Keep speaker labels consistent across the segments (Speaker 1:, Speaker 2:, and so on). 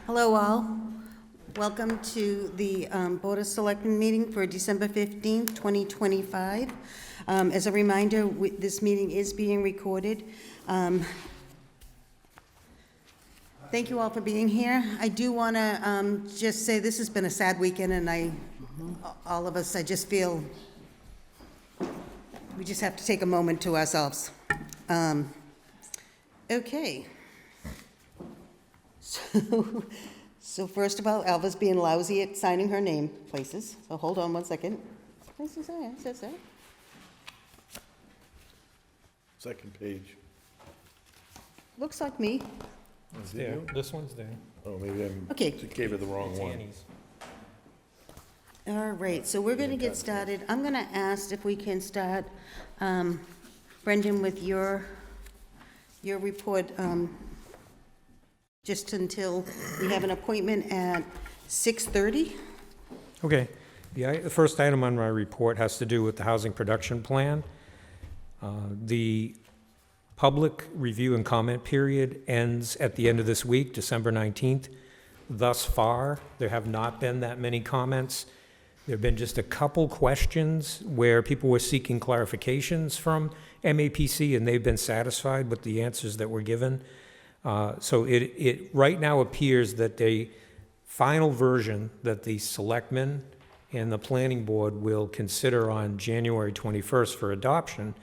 Speaker 1: Hello, all. Welcome to the Board of Selectmen meeting for December 15th, 2025. As a reminder, this meeting is being recorded. Thank you all for being here. I do want to just say this has been a sad weekend, and all of us, I just feel we just have to take a moment to ourselves. Okay. So first of all, Alva's being lousy at signing her name places. So hold on one second.
Speaker 2: Second page.
Speaker 1: Looks like me.
Speaker 2: Is it
Speaker 3: There,
Speaker 2: you?
Speaker 3: this one's there.
Speaker 2: Oh, maybe I
Speaker 1: Okay.
Speaker 2: gave her the wrong
Speaker 3: It's
Speaker 2: one.
Speaker 3: Annie's.
Speaker 1: All right, so we're going to get started. I'm going to ask if we can start, Brendan, with your report, just until we have an appointment at 6:30.
Speaker 3: Okay, the first item on my report has to do with the housing production plan. The public review and comment period ends at the end of this week, December 19th. Thus far, there have not been that many comments. There have been just a couple questions where people were seeking clarifications from MAPC, and they've been satisfied with the answers that were given. So it right now appears that the final version that the Selectmen and the Planning Board will consider on January 21st for adoption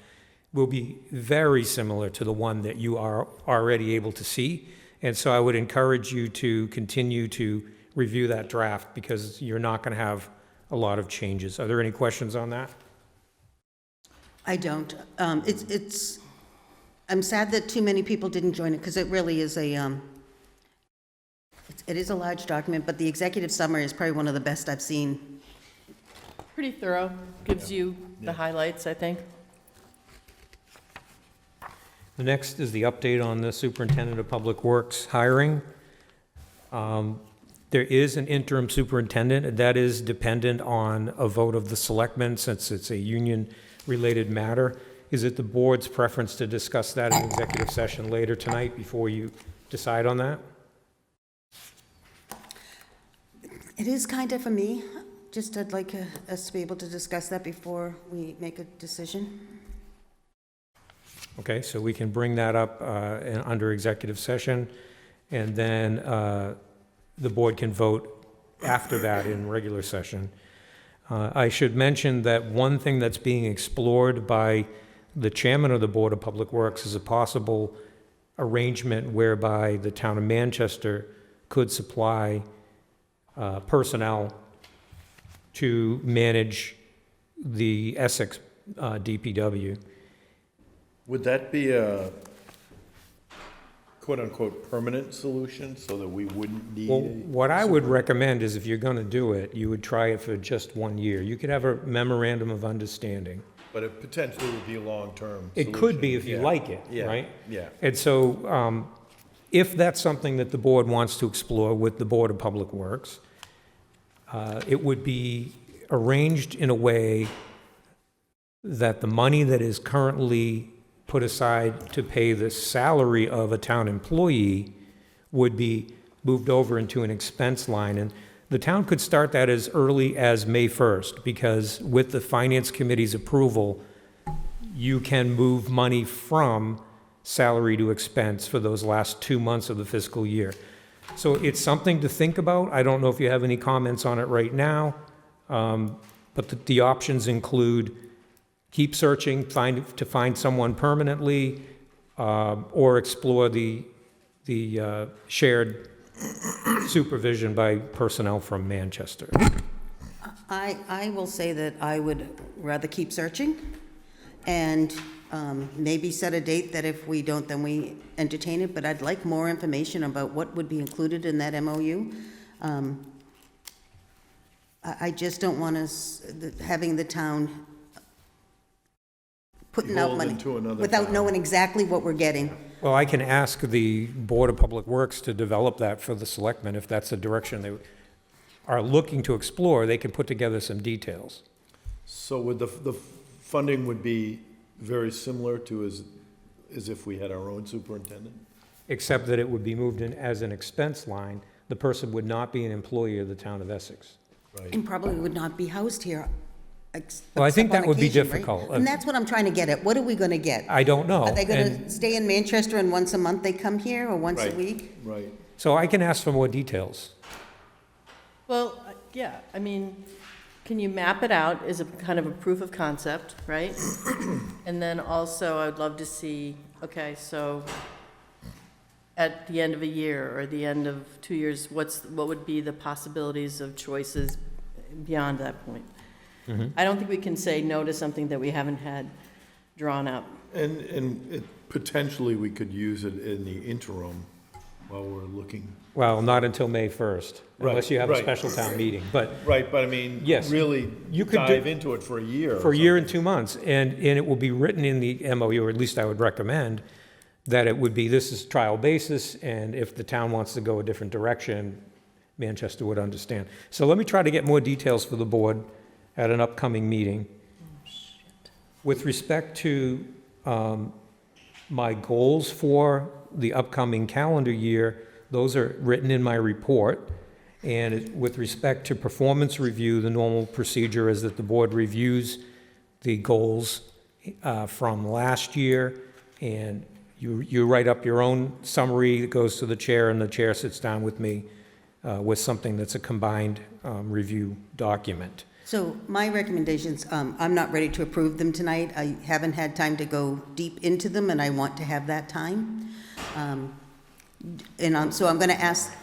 Speaker 3: will be very similar to the one that you are already able to see. And so I would encourage you to continue to review that draft because you're not going to have a lot of changes. Are there any questions on that?
Speaker 1: I don't. I'm sad that too many people didn't join it, because it really is it is a large document, but the executive summary is probably one of the best I've seen.
Speaker 4: Pretty thorough, gives you the highlights, I think.
Speaker 3: The next is the update on the Superintendent of Public Works hiring. There is an interim superintendent, and that is dependent on a vote of the Selectmen since it's a union-related matter. Is it the board's preference to discuss that in executive session later tonight before you decide on that?
Speaker 1: It is kind of for me. Just I'd like us to be able to discuss that before we make a decision.
Speaker 3: Okay, so we can bring that up under executive session, and then the board can vote after that in regular session. I should mention that one thing that's being explored by the chairman of the Board of Public Works is a possible arrangement whereby the town of Manchester could supply personnel to manage the Essex DPW.
Speaker 2: Would that be a quote-unquote permanent solution so that we wouldn't need?
Speaker 3: Well, what I would recommend is if you're going to do it, you would try it for just 1 year. You could have a memorandum of understanding.
Speaker 2: But it potentially would be a long-term
Speaker 3: It could be if you
Speaker 2: Yeah.
Speaker 3: like it,
Speaker 2: Yeah.
Speaker 3: right?
Speaker 2: Yeah.
Speaker 3: And so if that's something that the board wants to explore with the Board of Public Works, it would be arranged in a way that the money that is currently put aside to pay the salary of a town employee would be moved over into an expense line. And the town could start that as early as May 1st, because with the Finance Committee's approval, you can move money from salary to expense for those last 2 months of the fiscal year. So it's something to think about. I don't know if you have any comments on it right now, but the options include keep searching, to find someone permanently, or explore the shared supervision by personnel from Manchester.
Speaker 1: I will say that I would rather keep searching and maybe set a date that if we don't, then we entertain it, but I'd like more information about what would be included in that MOU. I just don't want us having the town putting out money
Speaker 2: Beholden to another
Speaker 1: without
Speaker 2: town.
Speaker 1: knowing exactly what we're getting.
Speaker 3: Well, I can ask the Board of Public Works to develop that for the Selectmen. If that's the direction they are looking to explore, they can put together some details.
Speaker 2: So would the funding would be very similar to as if we had our own superintendent?
Speaker 3: Except that it would be moved in as an expense line. the person would not be an employee of the town of Essex.
Speaker 2: Right.
Speaker 1: And probably would not be housed here.
Speaker 3: Well, I think
Speaker 1: except on
Speaker 3: that would be
Speaker 1: occasion, right?
Speaker 3: difficult.
Speaker 1: And that's what I'm trying to get at. What are we gonna get?
Speaker 3: I don't know.
Speaker 1: Are they gonna
Speaker 3: And
Speaker 1: stay in Manchester and once a month they come here, or once a
Speaker 2: Right.
Speaker 1: week?
Speaker 2: Right.
Speaker 3: so I can ask for more details.
Speaker 4: Well, yeah, I mean, can you map it out as a kind of a proof of concept, right? And then also, I'd love to see, okay, so at the end of a year or the end of 2 years, what would be the possibilities of choices beyond that point? I don't think we can say no to something that we haven't had drawn up.
Speaker 2: And potentially, we could use it in the interim while we're looking.
Speaker 3: Well, not until May 1st, unless you have a
Speaker 2: Right.
Speaker 3: special town meeting. But
Speaker 2: Right, but I mean,
Speaker 3: Yes.
Speaker 2: really
Speaker 3: You could do-
Speaker 2: dive into it for a year.
Speaker 3: for a year and 2 months, and it will be written in the MOU, or at least I would recommend, that it would be, this is trial basis, and if the town wants to go a different direction, Manchester would understand. So let me try to get more details for the board at an upcoming meeting. With respect to my goals for the upcoming calendar year, those are written in my report. And with respect to performance review, the normal procedure is that the board reviews the goals from last year, and you write up your own summary that goes to the chair, and the chair sits down with me with something that's a combined review document.
Speaker 1: So my recommendations, I'm not ready to approve them tonight. I haven't had time to go deep into them, and I want to have that time. So I'm going to ask,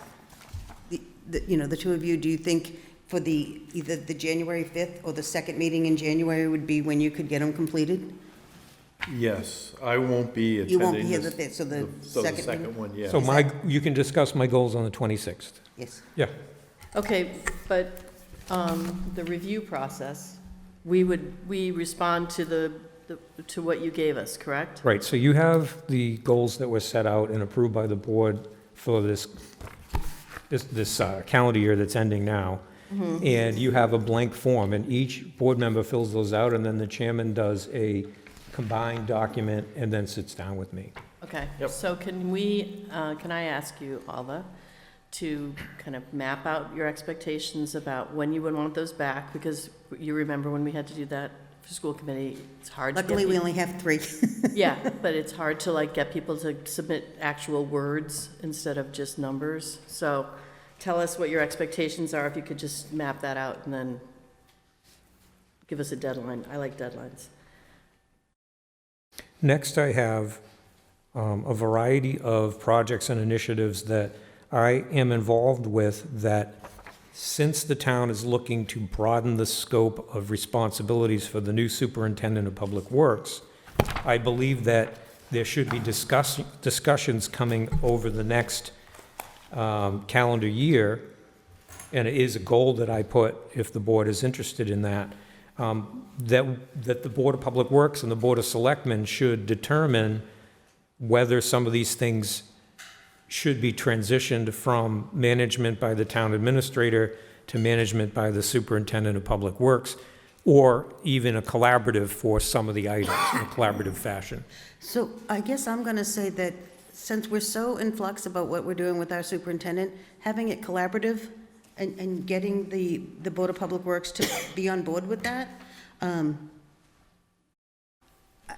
Speaker 1: the two of you, do you think for either the January 5th or the second meeting in January would be when you could get them completed?
Speaker 2: Yes, I won't be attending.
Speaker 1: You won't be here
Speaker 2: this-
Speaker 1: the 5th, so the
Speaker 2: So the
Speaker 1: second
Speaker 2: second
Speaker 1: meeting?
Speaker 2: one, yes.
Speaker 3: So you can discuss my goals on the 26th.
Speaker 1: Yes.
Speaker 3: Yeah.
Speaker 4: Okay, but the review process, we respond to to what you gave us, correct?
Speaker 3: Right, so you have the goals that were set out and approved by the board for this calendar year that's ending now. And you have a blank form, and each board member fills those out, and then the chairman does a combined document and then sits down with me.
Speaker 4: Okay,
Speaker 2: Yep.
Speaker 4: so can I ask you, Alva, to kind of map out your expectations about when you would want those back? Because you remember when we had to do that for school committee, it's hard to get
Speaker 1: Luckily, we
Speaker 4: people-
Speaker 1: only have 3.
Speaker 4: Yeah, but it's hard to get people to submit actual words instead of just numbers. So tell us what your expectations are, if you could just map that out and then give us a deadline. I like deadlines.
Speaker 3: Next, I have a variety of projects and initiatives that I am involved with that, since the town is looking to broaden the scope of responsibilities for the new superintendent of public works, I believe that there should be discussions coming over the next calendar year, and it is a goal that I put, if the board is interested in that, that the Board of Public Works and the Board of Selectmen should determine whether some of these things should be transitioned from management by the town administrator to management by the superintendent of public works, or even a collaborative for some of the items in a collaborative fashion.
Speaker 1: So I guess I'm going to say that since we're so in flux about what we're doing with our superintendent, having it collaborative and getting the Board of Public Works to be on board with that.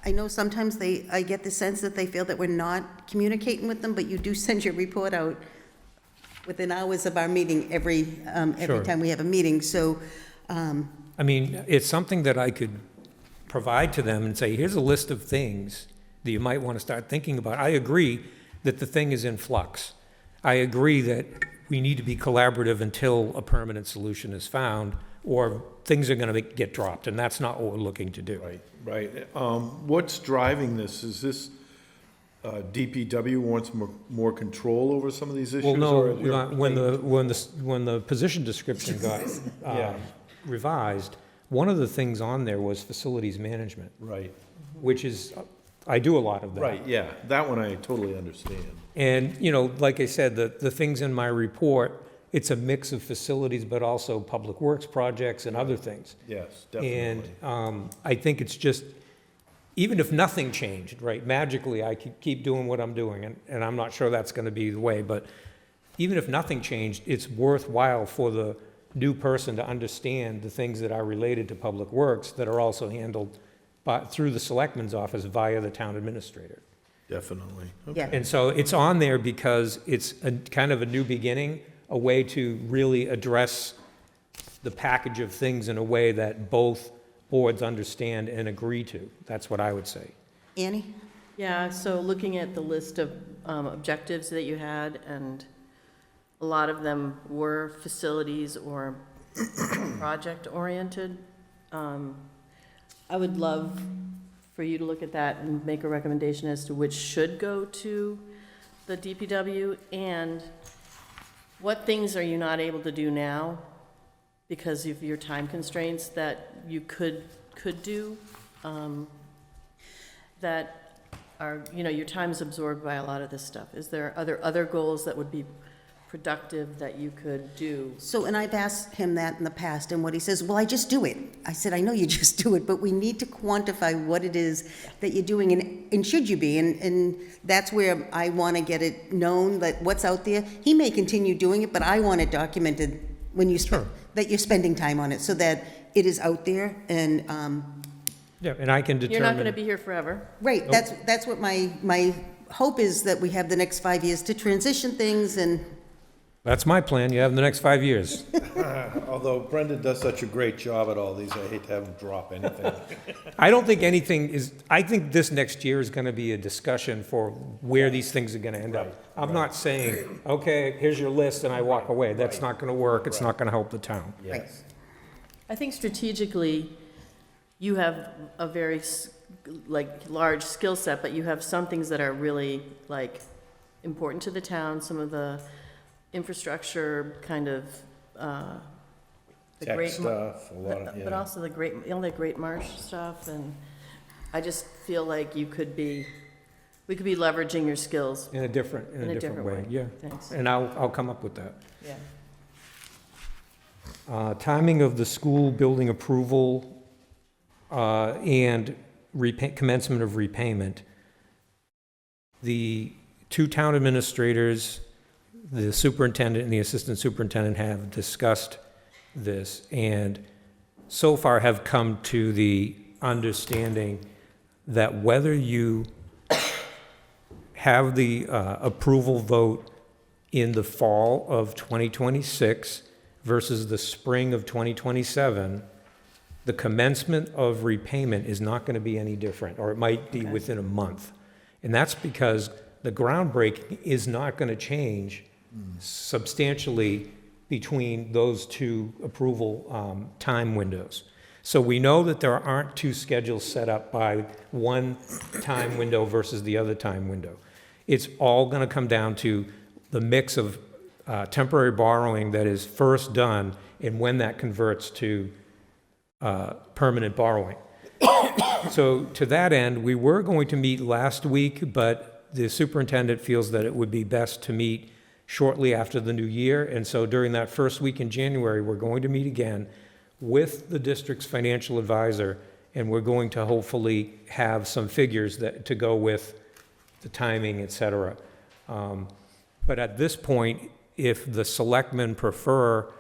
Speaker 1: I know sometimes I get the sense that they feel that we're not communicating with them, but you do send your report out within hours of our meeting every
Speaker 3: Sure.
Speaker 1: time we have a meeting, so,
Speaker 3: I mean, it's something that I could provide to them and say, here's a list of things that you might want to start thinking about. I agree that the thing is in flux. I agree that we need to be collaborative until a permanent solution is found, or things are going to get dropped, and that's not what we're looking to do.
Speaker 2: Right. What's driving this? Is this DPW wants more control over some of these issues?
Speaker 3: Well, no,
Speaker 2: or is your-
Speaker 3: when the position description got
Speaker 2: Yeah.
Speaker 3: revised, one of the things on there was facilities management,
Speaker 2: Right,
Speaker 3: which is, I do a lot of that.
Speaker 2: right, yeah, that one I totally understand.
Speaker 3: And, like I said, the things in my report, it's a mix of facilities, but also public works projects and other things.
Speaker 2: Yes,
Speaker 3: And
Speaker 2: definitely.
Speaker 3: I think it's just, even if nothing changed, right, magically, I could keep doing what I'm doing, and I'm not sure that's going to be the way, but even if nothing changed, it's worthwhile for the new person to understand the things that are related to public works that are also handled through the selectman's office via the town administrator.
Speaker 2: Definitely.
Speaker 1: Yeah.
Speaker 3: And so it's on there because it's a kind of a new beginning, a way to really address the package of things in a way that both boards understand and agree to. That's what I would say.
Speaker 1: Annie?
Speaker 4: Yeah, so looking at the list of objectives that you had, and a lot of them were facilities or project-oriented. I would love for you to look at that and make a recommendation as to which should go to the DPW, and what things are you not able to do now because of your time constraints that you could do, that are, your time is absorbed by a lot of this stuff. Are there other goals that would be productive that you could do?
Speaker 1: So, and I've asked him that in the past, and what he says, well, I just do it. I said, I know you just do it, but we need to quantify what it is that you're doing, and should you be? And that's where I want to get it known, that what's out there. He may continue doing it, but I want it documented when you
Speaker 3: Sure.
Speaker 1: that you're spending time on it, so that it is out there, and,
Speaker 3: Yeah, and I can determine.
Speaker 4: You're not going to be here forever.
Speaker 1: right,
Speaker 3: Nope.
Speaker 1: that's what my hope is, that we have the next 5 years to transition things, and
Speaker 3: That's my plan. You have the next 5 years.
Speaker 2: Although Brendan does such a great job at all these, I hate to have him drop anything.
Speaker 3: I don't think anything is, I think this next year is going to be a discussion for where these things are going to end up. I'm not saying, okay, here's your list and I walk away. That's not going to work. It's not going to help the town.
Speaker 2: Yes.
Speaker 4: I think strategically, you have a very, large skill set, but you have some things that are really, important to the town, some of the infrastructure kind of, the
Speaker 2: Tech
Speaker 4: Great
Speaker 2: stuff, a lot of,
Speaker 4: But
Speaker 2: yeah.
Speaker 4: also the Great Marsh stuff, and I just feel like we could be leveraging your skills
Speaker 3: In a different way, yeah.
Speaker 4: Thanks.
Speaker 3: And I'll come up with that.
Speaker 4: Yeah.
Speaker 3: Timing of the school building approval and commencement of repayment. The two town administrators, the superintendent and the assistant superintendent, have discussed this and so far have come to the understanding that whether you have the approval vote in the fall of 2026 versus the spring of 2027, the commencement of repayment is not going to be any different, or it might be within a month. And that's because the groundbreaking is not going to change substantially between those two approval time windows. So we know that there aren't two schedules set up by one time window versus the other time window. It's all going to come down to the mix of temporary borrowing that is first done and when that converts to permanent borrowing. So to that end, we were going to meet last week, but the superintendent feels that it would be best to meet shortly after the new year. And so during that first week in January, we're going to meet again with the district's financial advisor, and we're going to hopefully have some figures to go with the timing, et cetera. But at this point, if the selectmen prefer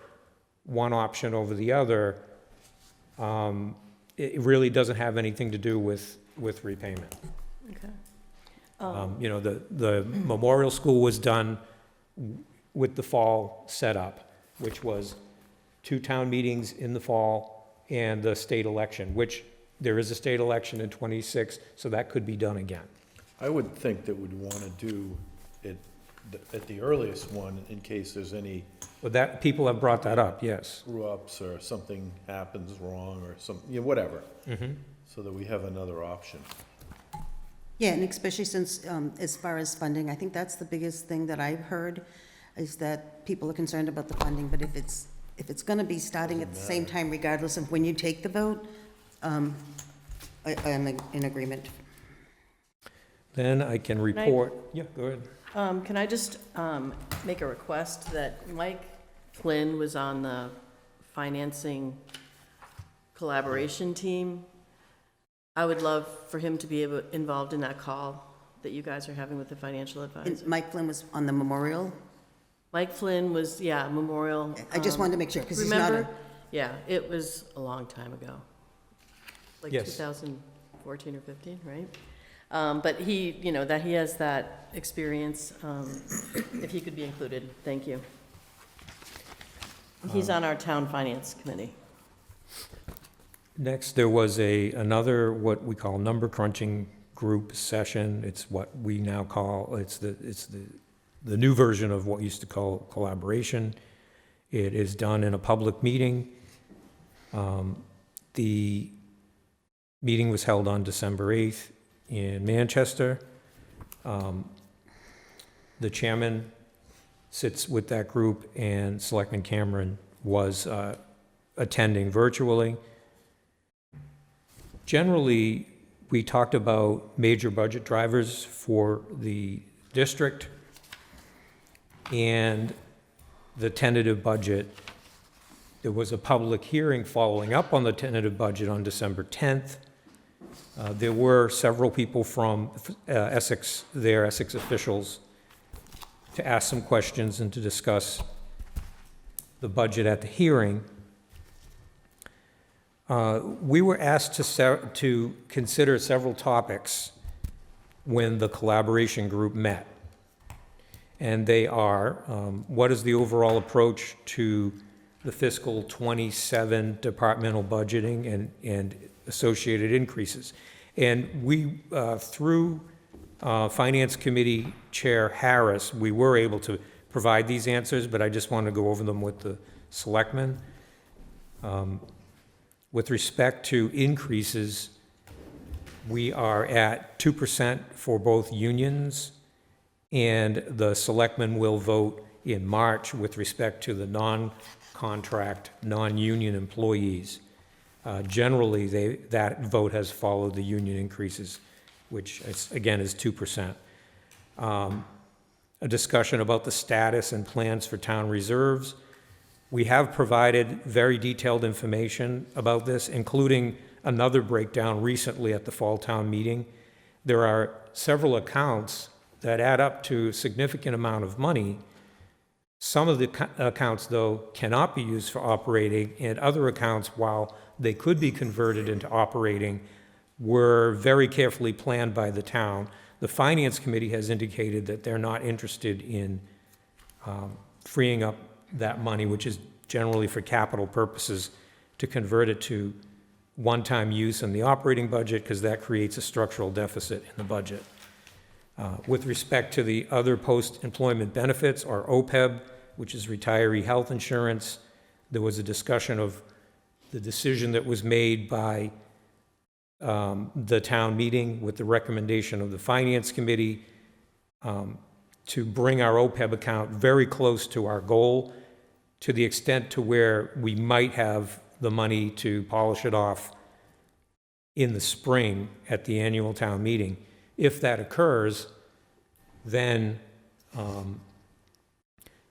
Speaker 3: one option over the other, it really doesn't have anything to do with repayment.
Speaker 4: Okay.
Speaker 3: The memorial school was done with the fall setup, which was 2 town meetings in the fall and the state election, which there is a state election in '26, so that could be done again.
Speaker 2: I would think that we'd want to do it at the earliest one in case there's any
Speaker 3: But that, people have brought that up, yes.
Speaker 2: screw-ups or something happens wrong or whatever, so that we have another option.
Speaker 1: yeah, and especially since, as far as funding, I think that's the biggest thing that I've heard, is that people are concerned about the funding, but if it's gonna be starting at the same time regardless of when you take the vote, I'm in agreement.
Speaker 3: Then I can report, yeah, go ahead.
Speaker 4: Can I just make a request that Mike Flynn was on the financing collaboration team? I would love for him to be involved in that call that you guys are having with the financial advisor.
Speaker 1: And Mike Flynn was on the memorial?
Speaker 4: Mike Flynn was, yeah, Memorial.
Speaker 1: I just wanted to make sure, because he's not
Speaker 4: Remember?
Speaker 1: a,
Speaker 4: Yeah, it was a long time ago. Like
Speaker 3: Yes.
Speaker 4: 2014 or 15, right? But he, that he has that experience, if he could be included, thank you. He's on our town finance committee.
Speaker 3: Next, there was another, what we call number crunching group session. It's what we now call, it's the new version of what used to call collaboration. It is done in a public meeting. The meeting was held on December 8th in Manchester. The chairman sits with that group, and Selectman Cameron was attending virtually. Generally, we talked about major budget drivers for the district and the tentative budget. There was a public hearing following up on the tentative budget on December 10th. There were several people from Essex officials, to ask some questions and to discuss the budget at the hearing. We were asked to consider several topics when the collaboration group met. And they are, what is the overall approach to the fiscal '27 departmental budgeting and associated increases? And we, through Finance Committee Chair Harris, we were able to provide these answers, but I just want to go over them with the selectmen. With respect to increases, we are at 2% for both unions, and the selectmen will vote in March with respect to the non-contract, non-union employees. Generally, that vote has followed the union increases, which again is 2%. A discussion about the status and plans for town reserves. We have provided very detailed information about this, including another breakdown recently at the fall town meeting. There are several accounts that add up to a significant amount of money. Some of the accounts, though, cannot be used for operating, and other accounts, while they could be converted into operating, were very carefully planned by the town. The Finance Committee has indicated that they're not interested in freeing up that money, which is generally for capital purposes, to convert it to one-time use in the operating budget, because that creates a structural deficit in the budget. With respect to the other post-employment benefits, or OPEB, which is retiree health insurance, there was a discussion of the decision that was made by the town meeting with the recommendation of the Finance Committee to bring our OPEB account very close to our goal, to the extent to where we might have the money to polish it off in the spring at the annual town meeting. If that occurs, then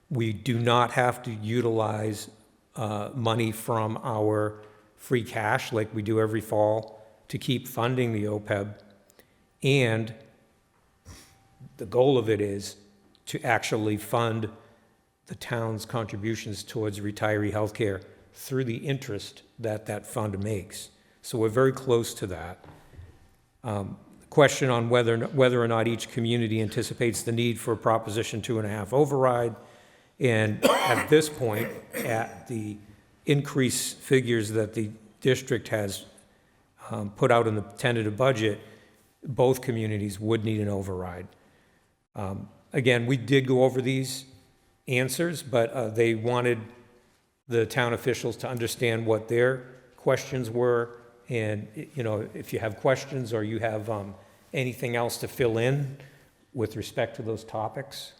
Speaker 3: we do not have to utilize money from our free cash like we do every fall to keep funding the OPEB. And the goal of it is to actually fund the town's contributions towards retiree health care through the interest that that fund makes. So we're very close to that. Question on whether or not each community anticipates the need for a Proposition 2.5 override. And at this point, at the increase figures that the district has put out in the tentative budget, both communities would need an override. Again, we did go over these answers, but they wanted the town officials to understand what their questions were. And, you know, if you have questions or you have anything else to fill in with respect to those topics.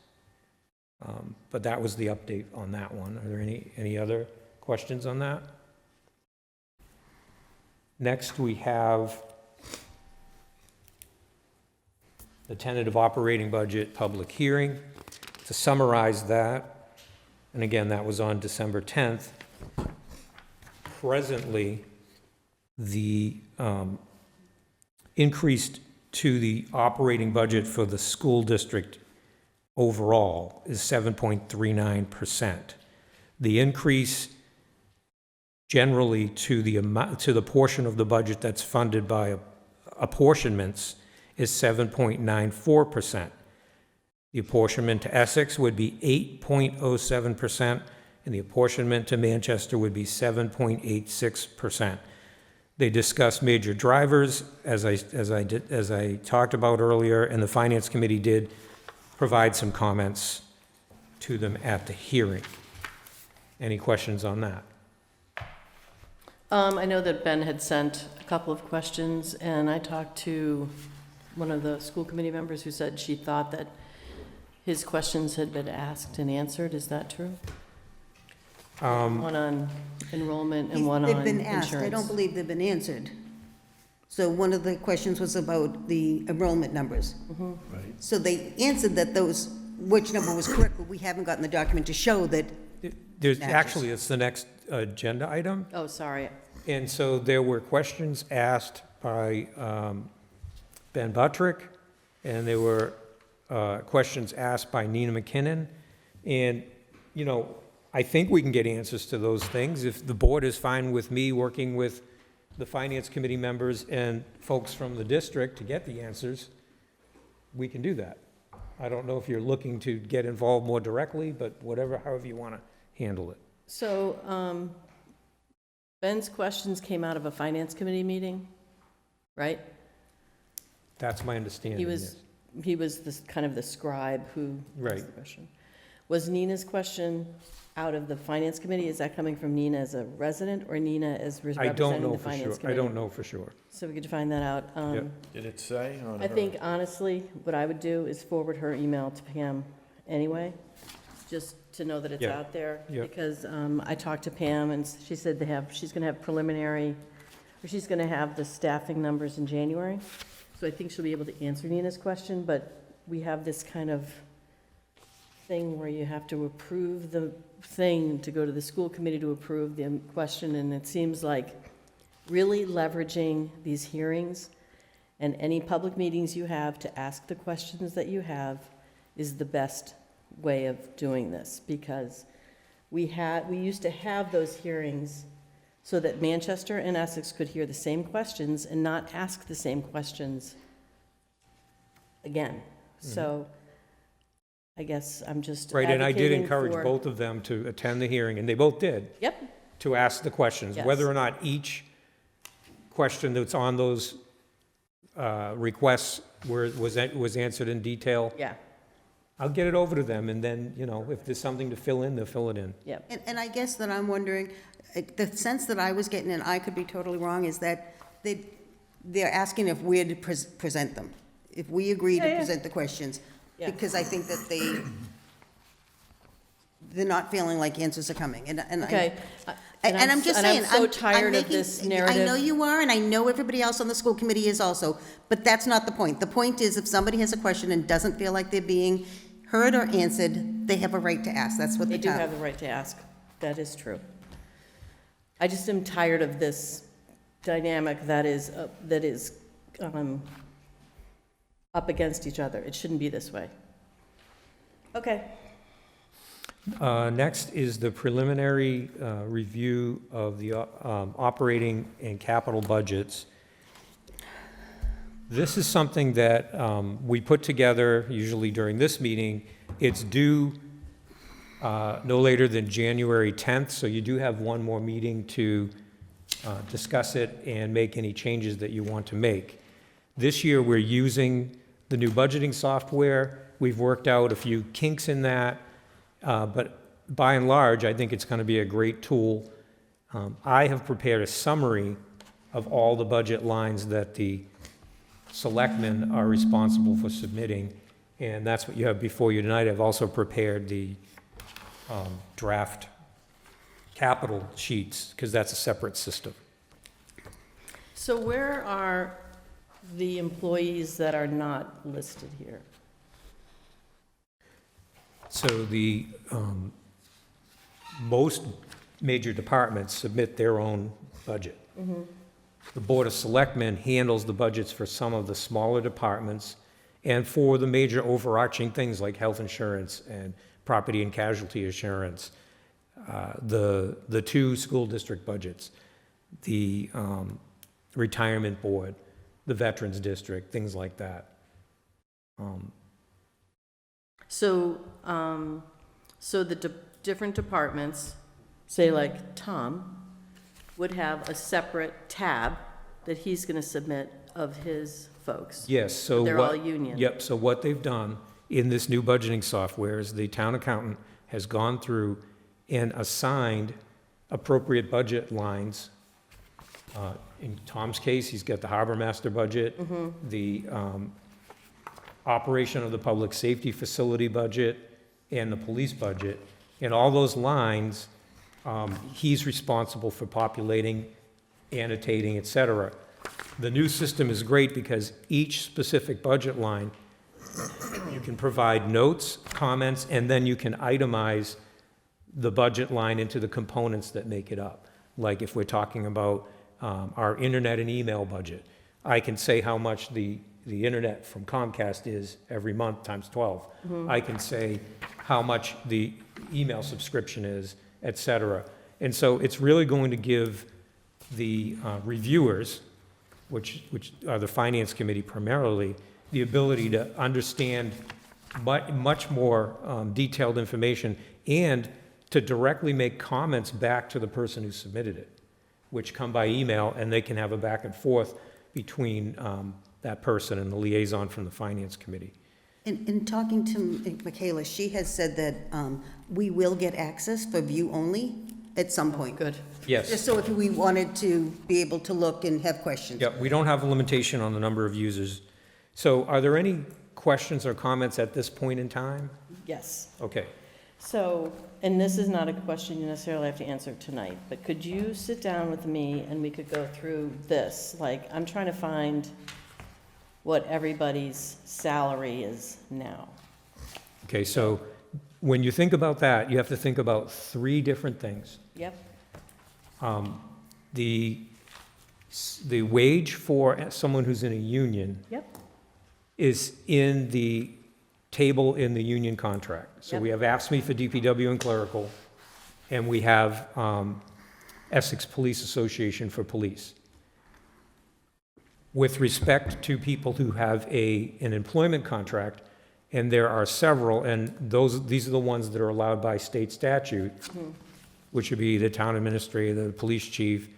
Speaker 3: But that was the update on that one. Are there any other questions on that? Next, we have the tentative operating budget public hearing. To summarize that, and again, that was on December 10th. Presently, the increase to the operating budget for the school district overall is 7.39%. The increase generally to the amount, to the portion of the budget that's funded by apportionments is 7.94%. The apportionment to Essex would be 8.07%, and the apportionment to Manchester would be 7.86%. They discussed major drivers, as I talked about earlier, and the Finance Committee did provide some comments to them at the hearing. Any questions on that?
Speaker 4: I know that Ben had sent a couple of questions, and I talked to one of the school committee members who said she thought that his questions had been asked and answered. Is that true? One on enrollment and one on
Speaker 1: They've been
Speaker 4: insurance.
Speaker 1: asked. I don't believe they've been answered. So one of the questions was about the enrollment numbers.
Speaker 2: Right.
Speaker 1: So they answered that which number was correct, but we haven't gotten the document to show that.
Speaker 3: There's,
Speaker 1: Matches.
Speaker 3: actually, it's the next agenda item.
Speaker 4: Oh, sorry.
Speaker 3: And so there were questions asked by Ben Buttrick, and there were questions asked by Nina McKinnon. And, you know, I think we can get answers to those things. If the board is fine with me working with the Finance Committee members and folks from the district to get the answers, we can do that. I don't know if you're looking to get involved more directly, but whatever, however you want to handle it.
Speaker 4: So Ben's questions came out of a Finance Committee meeting, right?
Speaker 3: That's my understanding.
Speaker 4: He was this kind of the scribe who
Speaker 3: Right.
Speaker 4: asked the question. Was Nina's question out of the Finance Committee? Is that coming from Nina as a resident or Nina as
Speaker 3: I
Speaker 4: representing
Speaker 3: don't know
Speaker 4: the
Speaker 3: for
Speaker 4: Finance
Speaker 3: sure.
Speaker 4: Committee?
Speaker 3: I don't know for sure.
Speaker 4: So we could find that out.
Speaker 3: Yep.
Speaker 2: Did it say on
Speaker 4: I
Speaker 2: her?
Speaker 4: think honestly, what I would do is forward her email to Pam anyway, just to know that it's
Speaker 3: Yeah.
Speaker 4: out there.
Speaker 3: Yeah.
Speaker 4: Because I talked to Pam and she said she's gonna have preliminary, or she's gonna have the staffing numbers in January. So I think she'll be able to answer Nina's question, but we have this kind of thing where you have to approve the thing to go to the school committee to approve the question, and it seems like really leveraging these hearings and any public meetings you have to ask the questions that you have is the best way of doing this, because we used to have those hearings so that Manchester and Essex could hear the same questions and not ask the same questions again. So I guess I'm just
Speaker 3: Right, and I did
Speaker 4: advocating
Speaker 3: encourage
Speaker 4: for-
Speaker 3: both of them to attend the hearing, and they both did,
Speaker 4: Yep,
Speaker 3: to ask the questions.
Speaker 4: Yes.
Speaker 3: Whether or not each question that's on those requests was answered in detail,
Speaker 4: yeah,
Speaker 3: I'll get it over to them, and then, you know, if there's something to fill in, they'll fill it in.
Speaker 4: yep.
Speaker 1: And I guess that I'm wondering, the sense that I was getting, and I could be totally wrong, is that they're asking if we're to present them, if we agree to
Speaker 4: Yeah, yeah.
Speaker 1: present the questions.
Speaker 4: Yeah.
Speaker 1: Because I think that they're not feeling like answers are coming.
Speaker 4: Okay.
Speaker 1: And I'm just saying.
Speaker 4: And I'm so
Speaker 1: I'm
Speaker 4: tired of
Speaker 1: making-
Speaker 4: this
Speaker 1: I
Speaker 4: narrative.
Speaker 1: know you are, and I know everybody else on the school committee is also, but that's not the point. The point is, if somebody has a question and doesn't feel like they're being heard or answered, they have a right to ask. That's what
Speaker 4: They
Speaker 1: the
Speaker 4: do
Speaker 1: town.
Speaker 4: have the right to ask. That is true. I just am tired of this dynamic that is up against each other. It shouldn't be this way. Okay.
Speaker 3: Next is the preliminary review of the operating and capital budgets. This is something that we put together usually during this meeting. It's due no later than January 10th, so you do have one more meeting to discuss it and make any changes that you want to make. This year, we're using the new budgeting software. We've worked out a few kinks in that, but by and large, I think it's going to be a great tool. I have prepared a summary of all the budget lines that the selectmen are responsible for submitting, and that's what you have before you tonight. I've also prepared the draft capital sheets, because that's a separate system.
Speaker 4: So where are the employees that are not listed here?
Speaker 3: So the, most major departments submit their own budget. The Board of Selectmen handles the budgets for some of the smaller departments, And for the major overarching things like health insurance and property and casualty insurance, the two school district budgets, the retirement board, the veterans district, things like that.
Speaker 4: So, so the different departments, say like Tom, would have a separate tab that he's going to submit of his folks.
Speaker 3: Yes, so
Speaker 4: They're
Speaker 3: what-
Speaker 4: all union.
Speaker 3: Yep, so what they've done in this new budgeting software is the town accountant has gone through and assigned appropriate budget lines. In Tom's case, he's got the harbor master budget, the operation of the public safety facility budget, and the police budget. And all those lines, he's responsible for populating, annotating, et cetera. The new system is great because each specific budget line, you can provide notes, comments, and then you can itemize the budget line into the components that make it up. Like if we're talking about our internet and email budget, I can say how much the internet from Comcast is every month times 12. I can say how much the email subscription is, et cetera. And so it's really going to give the reviewers, which are the finance committee primarily, the ability to understand much more detailed information and to directly make comments back to the person who submitted it, which come by email, and they can have a back and forth between that person and the liaison from the finance committee.
Speaker 1: In talking to Michaela, she has said that we will get access for view only at some point.
Speaker 4: Good.
Speaker 3: Yes.
Speaker 1: Just so if we wanted to be able to look and have questions.
Speaker 3: Yeah, we don't have a limitation on the number of users. So are there any questions or comments at this point in time?
Speaker 4: Yes.
Speaker 3: Okay.
Speaker 4: So, and this is not a question you necessarily have to answer tonight, but could you sit down with me and we could go through this? Like, I'm trying to find what everybody's salary is now.
Speaker 3: Okay, so when you think about that, you have to think about three different things.
Speaker 4: Yep.
Speaker 3: The wage for someone who's in a union
Speaker 4: Yep.
Speaker 3: is in the table in the union contract. So
Speaker 4: Yep.
Speaker 3: we have AFSCME for DPW and clerical, and we have Essex Police Association for police. With respect to people who have an employment contract, and there are several, and these are the ones that are allowed by state statute, which would be the town administrator, the police chief,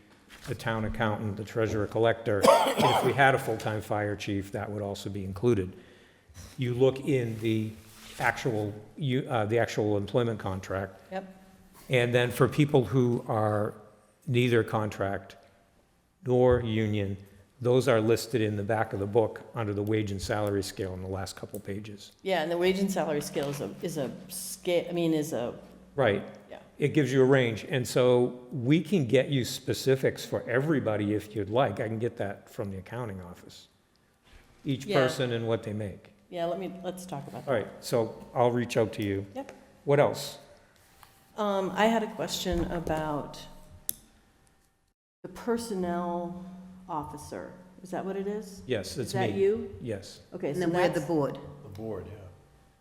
Speaker 3: the town accountant, the treasurer collector. And if we had a full-time fire chief, that would also be included. You look in the actual employment contract,
Speaker 4: Yep.
Speaker 3: and then for people who are neither contract nor union, those are listed in the back of the book under the wage and salary scale in the last couple pages.
Speaker 4: Yeah, and the wage and salary scale is a scale,
Speaker 3: Right.
Speaker 4: yeah.
Speaker 3: It gives you a range, and so we can get you specifics for everybody if you'd like. I can get that from the accounting office. Each
Speaker 4: Yeah.
Speaker 3: person and what they make.
Speaker 4: Yeah, let's talk about that.
Speaker 3: All right, so I'll reach out to you.
Speaker 4: Yep.
Speaker 3: What else?
Speaker 4: I had a question about the personnel officer. Is that what it is?
Speaker 3: Yes, it's
Speaker 4: Is
Speaker 3: me.
Speaker 4: that you?
Speaker 3: Yes,
Speaker 4: Okay,
Speaker 1: And
Speaker 4: so
Speaker 1: then we're the
Speaker 4: that's,
Speaker 1: board.
Speaker 2: The board, yeah.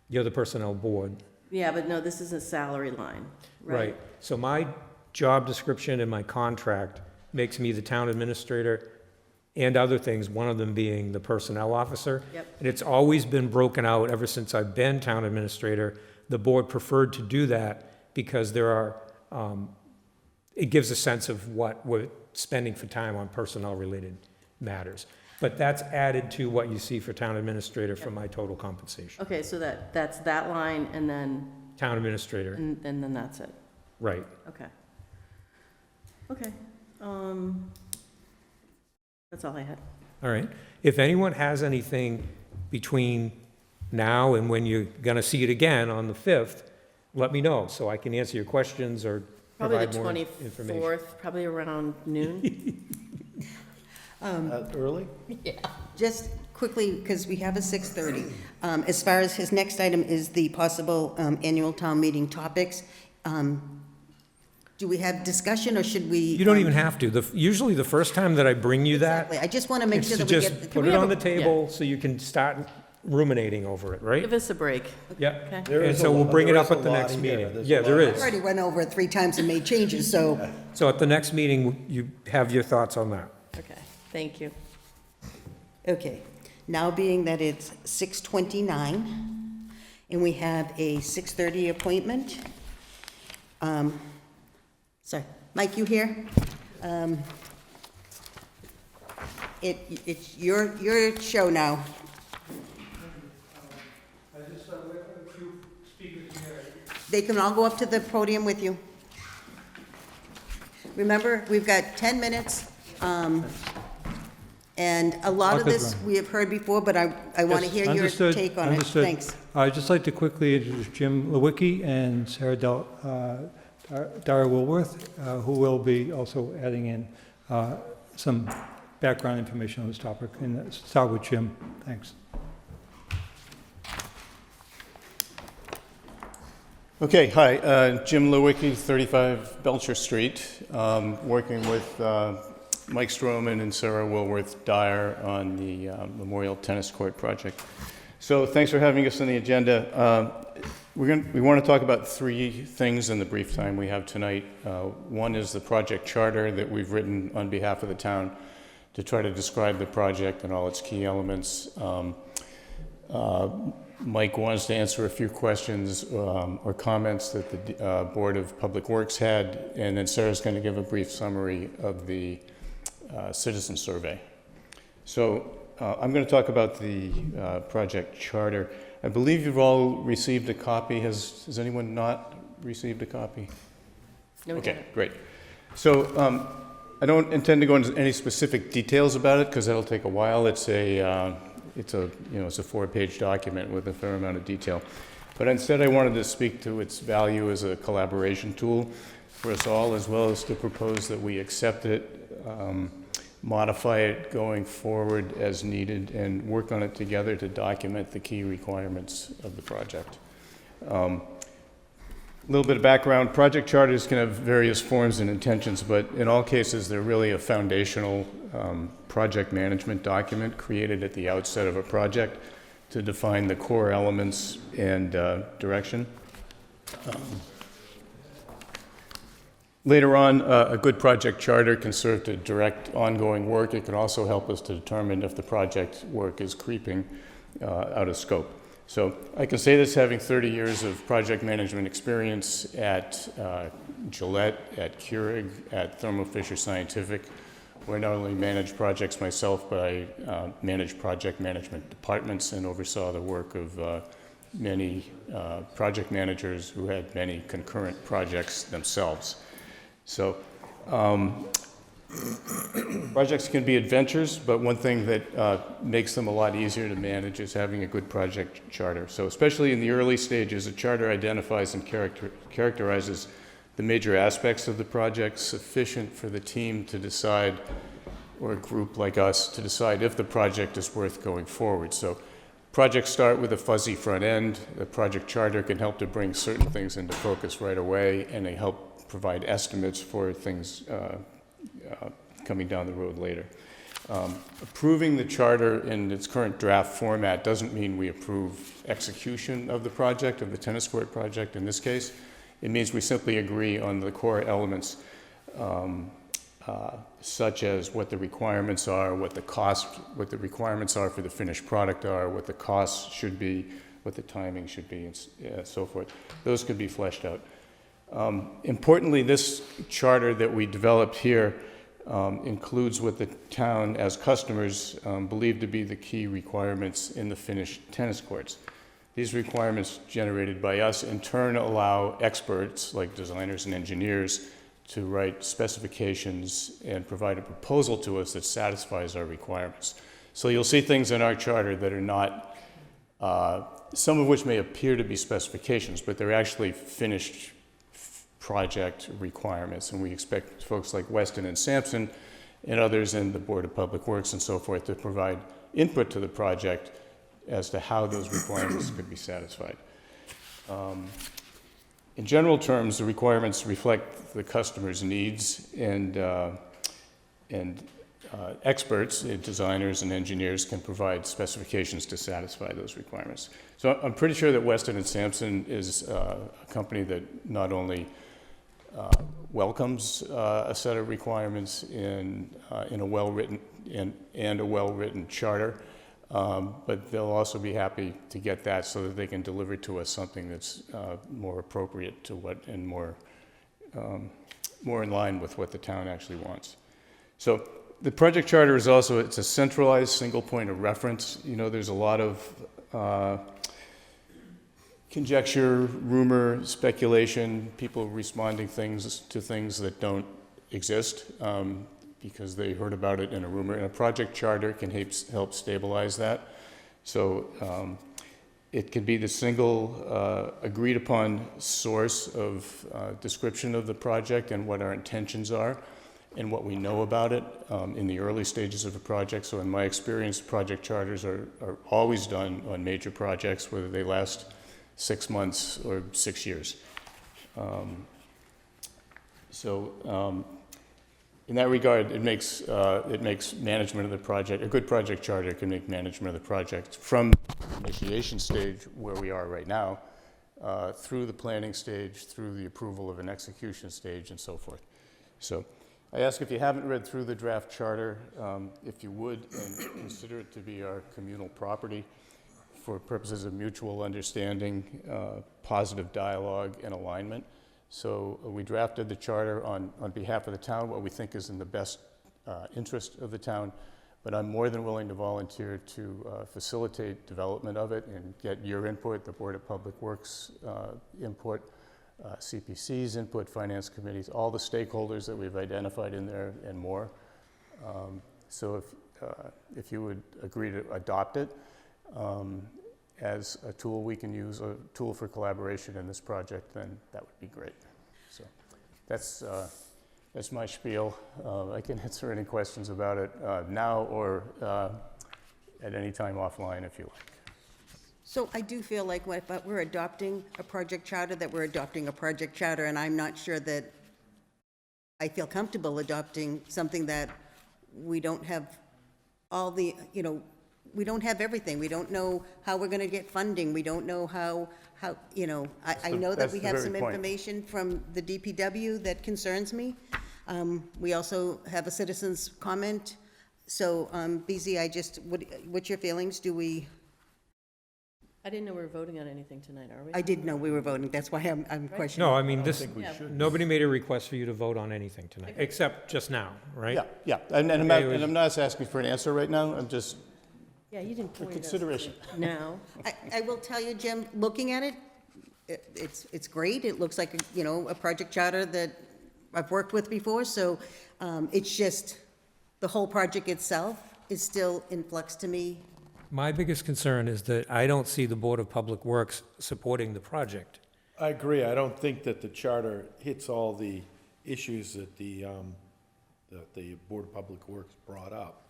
Speaker 3: you're the personnel board.
Speaker 4: yeah, but no, this is a salary line, right?
Speaker 3: So my job description and my contract makes me the town administrator and other things, one of them being the personnel officer.
Speaker 4: Yep.
Speaker 3: And it's always been broken out ever since I've been town administrator. The board preferred to do that because there are, it gives a sense of what we're spending for time on personnel-related matters. But that's added to what you see for town administrator for my total compensation.
Speaker 4: Okay, so that's that line and then,
Speaker 3: Town administrator,
Speaker 4: and then that's it.
Speaker 3: right.
Speaker 4: Okay. Okay, that's all I had.
Speaker 3: All right. If anyone has anything between now and when you're going to see it again on the 5th, let me know so I can answer your questions or
Speaker 4: Probably
Speaker 3: provide
Speaker 4: the
Speaker 3: more information.
Speaker 4: 24th, probably around noon.
Speaker 2: Early?
Speaker 1: Just quickly, because we have a 6:30, as far as his next item is the possible annual town meeting topics, do we have discussion, or should we?
Speaker 3: You don't even have to. Usually the first time that I bring you that,
Speaker 1: I just want to make
Speaker 3: it's
Speaker 1: sure
Speaker 3: to
Speaker 1: that we
Speaker 3: just
Speaker 1: get.
Speaker 3: put
Speaker 4: we
Speaker 3: it
Speaker 4: have
Speaker 3: on
Speaker 4: a-
Speaker 3: the table so you can start ruminating over it, right?
Speaker 4: Give us a break.
Speaker 3: Yeah.
Speaker 4: Okay.
Speaker 2: There
Speaker 3: And
Speaker 2: is
Speaker 3: so
Speaker 2: a
Speaker 3: we'll
Speaker 2: lot-
Speaker 3: bring it
Speaker 2: there
Speaker 3: up
Speaker 2: is a
Speaker 3: at the
Speaker 2: lot
Speaker 3: next
Speaker 2: here.
Speaker 3: meeting.
Speaker 2: There's a
Speaker 3: Yeah,
Speaker 2: lot.
Speaker 3: there
Speaker 1: I've
Speaker 3: is.
Speaker 1: already went over it 3 times and made changes, so,
Speaker 3: So at the next meeting, you have your thoughts on that.
Speaker 4: Okay, thank you.
Speaker 1: okay. Now being that it's 6:29, and we have a 6:30 appointment. Sorry, Mike, you here? It's your show now. They can all go up to the podium with you. Remember, we've got 10 minutes, and a lot of this we have heard before, but I want to
Speaker 5: Yes,
Speaker 1: hear your
Speaker 5: understood,
Speaker 1: take on it.
Speaker 5: understood.
Speaker 1: Thanks.
Speaker 5: I'd just like to quickly introduce Jim Lewicki and Sarah Dara Woolworth, who will be also adding in some background information on this topic. And start with Jim. Thanks.
Speaker 6: Okay, hi, Jim Lewicki, 35 Belcher Street, working with Mike Stroman and Sarah Woolworth Dyer on the Memorial Tennis Court project. So thanks for having us on the agenda. We want to talk about 3 things in the brief time we have tonight. One is the project charter that we've written on behalf of the town to try to describe the project and all its key elements. Mike wants to answer a few questions or comments that the Board of Public Works had, and then Sarah's going to give a brief summary of the citizen survey. So I'm going to talk about the project charter. I believe you've all received a copy. Has anyone not received a copy?
Speaker 4: No, we
Speaker 6: Okay,
Speaker 4: didn't.
Speaker 6: great. So I don't intend to go into any specific details about it because that'll take a while. It's a 4-page document with a fair amount of detail. But instead I wanted to speak to its value as a collaboration tool for us all, as well as to propose that we accept it, modify it going forward as needed, and work on it together to document the key requirements of the project. A little bit of background. Project charters can have various forms and intentions, but in all cases, they're really a foundational project management document created at the outset of a project to define the core elements and direction. Later on, a good project charter can serve to direct ongoing work. It can also help us to determine if the project work is creeping out of scope. So I can say this having 30 years of project management experience at Gillette, at Keurig, at Thermo Fisher Scientific, where I not only manage projects myself, but I manage project management departments and oversaw the work of many project managers who had many concurrent projects themselves. So projects can be adventures, but one thing that makes them a lot easier to manage is having a good project charter. So especially in the early stages, a charter identifies and characterizes the major aspects of the project sufficient for the team to decide, or a group like us, to decide if the project is worth going forward. So projects start with a fuzzy front end. The project charter can help to bring certain things into focus right away, and they help provide estimates for things coming down the road later. Approving the charter in its current draft format doesn't mean we approve execution of the project, of the tennis court project in this case. It means we simply agree on the core elements, such as what the requirements are, what the requirements are for the finished product are, what the costs should be, what the timing should be, and so forth. Those could be fleshed out. Importantly, this charter that we developed here includes what the town, as customers, believe to be the key requirements in the finished tennis courts. These requirements generated by us in turn allow experts like designers and engineers to write specifications and provide a proposal to us that satisfies our requirements. So you'll see things in our charter that are not, some of which may appear to be specifications, but they're actually finished project requirements. And we expect folks like Weston and Sampson and others in the Board of Public Works and so forth to provide input to the project as to how those requirements could be satisfied. In general terms, the requirements reflect the customer's needs and experts, designers and engineers, can provide specifications to satisfy those requirements. So I'm pretty sure that Weston and Sampson is a company that not only welcomes a set of requirements in a well-written and a well-written charter, but they'll also be happy to get that so that they can deliver to us something that's more appropriate to what and more in line with what the town actually wants. So the project charter is also, it's a centralized single point of reference. You know, there's a lot of conjecture, rumor, speculation, people responding to things that don't exist because they heard about it in a rumor. And a project charter can help stabilize that. So it can be the single agreed upon source of description of the project and what our intentions are and what we know about it in the early stages of a project. So in my experience, project charters are always done on major projects, whether they last 6 months or 6 years. In that regard, it makes management of the project, a good project charter can make management of the project from the initiation stage where we are right now, through the planning stage, through the approval of an execution stage, and so forth. So I ask, if you haven't read through the draft charter, if you would, and consider it to be our communal property for purposes of mutual understanding, positive dialogue, and alignment. So we drafted the charter on behalf of the town, what we think is in the best interest of the town, but I'm more than willing to volunteer to facilitate development of it and get your input, the Board of Public Works input, CPC's input, finance committees, all the stakeholders that we've identified in there and more. So if you would agree to adopt it as a tool we can use, a tool for collaboration in this project, then that would be great. So that's my spiel. I can answer any questions about it now or at any time offline if you like.
Speaker 1: So I do feel like if we're adopting a project charter, that we're adopting a project charter, and I'm not sure that I feel comfortable adopting something that we don't have all the, we don't have everything. We don't know how we're going to get funding. We don't know how I know that
Speaker 6: That's
Speaker 1: we
Speaker 6: the
Speaker 1: have
Speaker 6: very
Speaker 1: some
Speaker 6: point.
Speaker 1: information from the DPW that concerns me. We also have a citizen's comment. So, BZ, what's your feelings?
Speaker 4: I didn't know we were voting on anything tonight, are we?
Speaker 1: I didn't know we were voting. That's why I'm questioning.
Speaker 3: No, I mean,
Speaker 4: Yeah.
Speaker 3: nobody made a request for you to vote on anything tonight, except just now, right?
Speaker 6: Yeah, and I'm not asking for an answer right now, I'm just
Speaker 4: Yeah, you didn't
Speaker 6: for
Speaker 4: point it out
Speaker 6: consideration.
Speaker 4: now.
Speaker 1: I will tell you, Jim, looking at it, it's great. It looks like, a project charter that I've worked with before, so it's just, the whole project itself is still in flux to me.
Speaker 3: My biggest concern is that I don't see the Board of Public Works supporting the project.
Speaker 2: I agree. I don't think that the charter hits all the issues that the Board of Public Works brought up.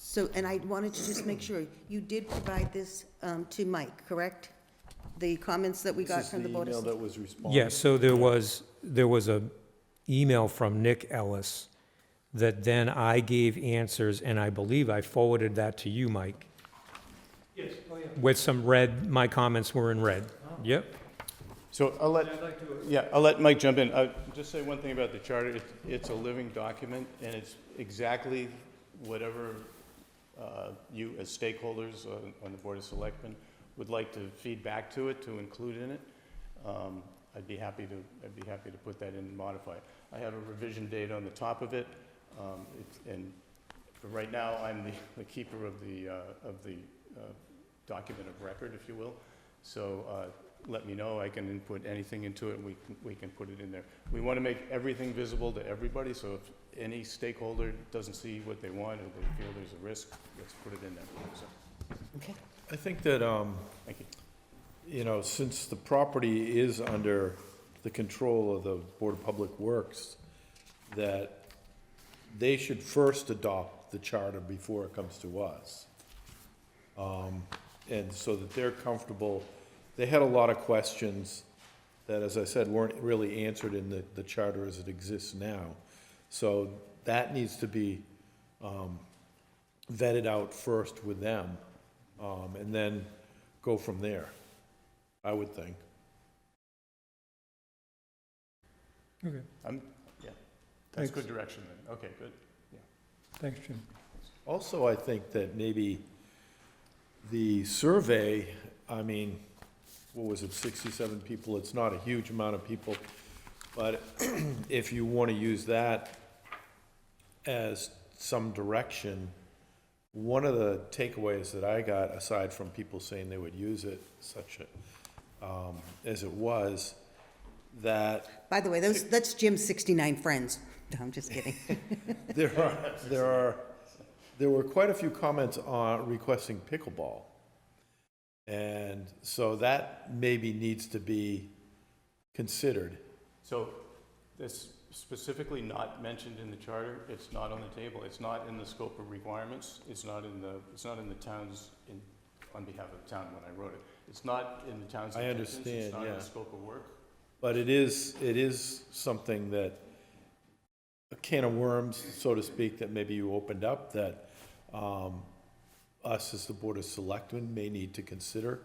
Speaker 1: So, and I wanted to just make sure, you did provide this to Mike, correct? The comments that we got from the Board
Speaker 2: This
Speaker 1: of...
Speaker 2: is the email that was responded.
Speaker 3: Yes, so there was a email from Nick Ellis that then I gave answers, and I believe I forwarded that to you, Mike.
Speaker 5: Yes, oh, yeah.
Speaker 3: With some red, my comments were in red. Yep.
Speaker 6: So I'll let Mike jump in. I'll just say one thing about the charter. It's a living document, and it's exactly whatever you as stakeholders on the Board of Selectmen would like to feed back to it, to include in it. I'd be happy to put that in and modify it. I have a revision date on the top of it, and for right now, I'm the keeper of the document of record, if you will. So let me know. I can input anything into it, and we can put it in there. We want to make everything visible to everybody, so if any stakeholder doesn't see what they want or they feel there's a risk, let's put it in there. So,
Speaker 1: Okay.
Speaker 2: I think that,
Speaker 6: thank you.
Speaker 2: since the property is under the control of the Board of Public Works, that they should first adopt the charter before it comes to us. And so that they're comfortable. They had a lot of questions that, as I said, weren't really answered in the charter as it exists now. So that needs to be vet it out first with them, and then go from there, I would think.
Speaker 5: Okay,
Speaker 6: Yeah, that's
Speaker 5: Thanks.
Speaker 6: good direction then. Okay, good.
Speaker 5: thanks, Jim.
Speaker 2: Also, I think that maybe the survey, I mean, what was it, 67 people? It's not a huge amount of people, but if you want to use that as some direction, one of the takeaways that I got, aside from people saying they would use it as it was, that
Speaker 1: By the way, that's Jim's 69 friends. No, I'm just kidding.
Speaker 2: there were quite a few comments on requesting pickleball. And so that maybe needs to be considered.
Speaker 6: So this specifically not mentioned in the charter, it's not on the table, it's not in the scope of requirements, it's not in the town's, on behalf of the town when I wrote it. It's not in the town's
Speaker 2: I
Speaker 6: intentions,
Speaker 2: understand,
Speaker 6: it's not in
Speaker 2: yeah.
Speaker 6: the scope of work.
Speaker 2: But it is something that, a can of worms, so to speak, that maybe you opened up, that us as the Board of Selectmen may need to consider.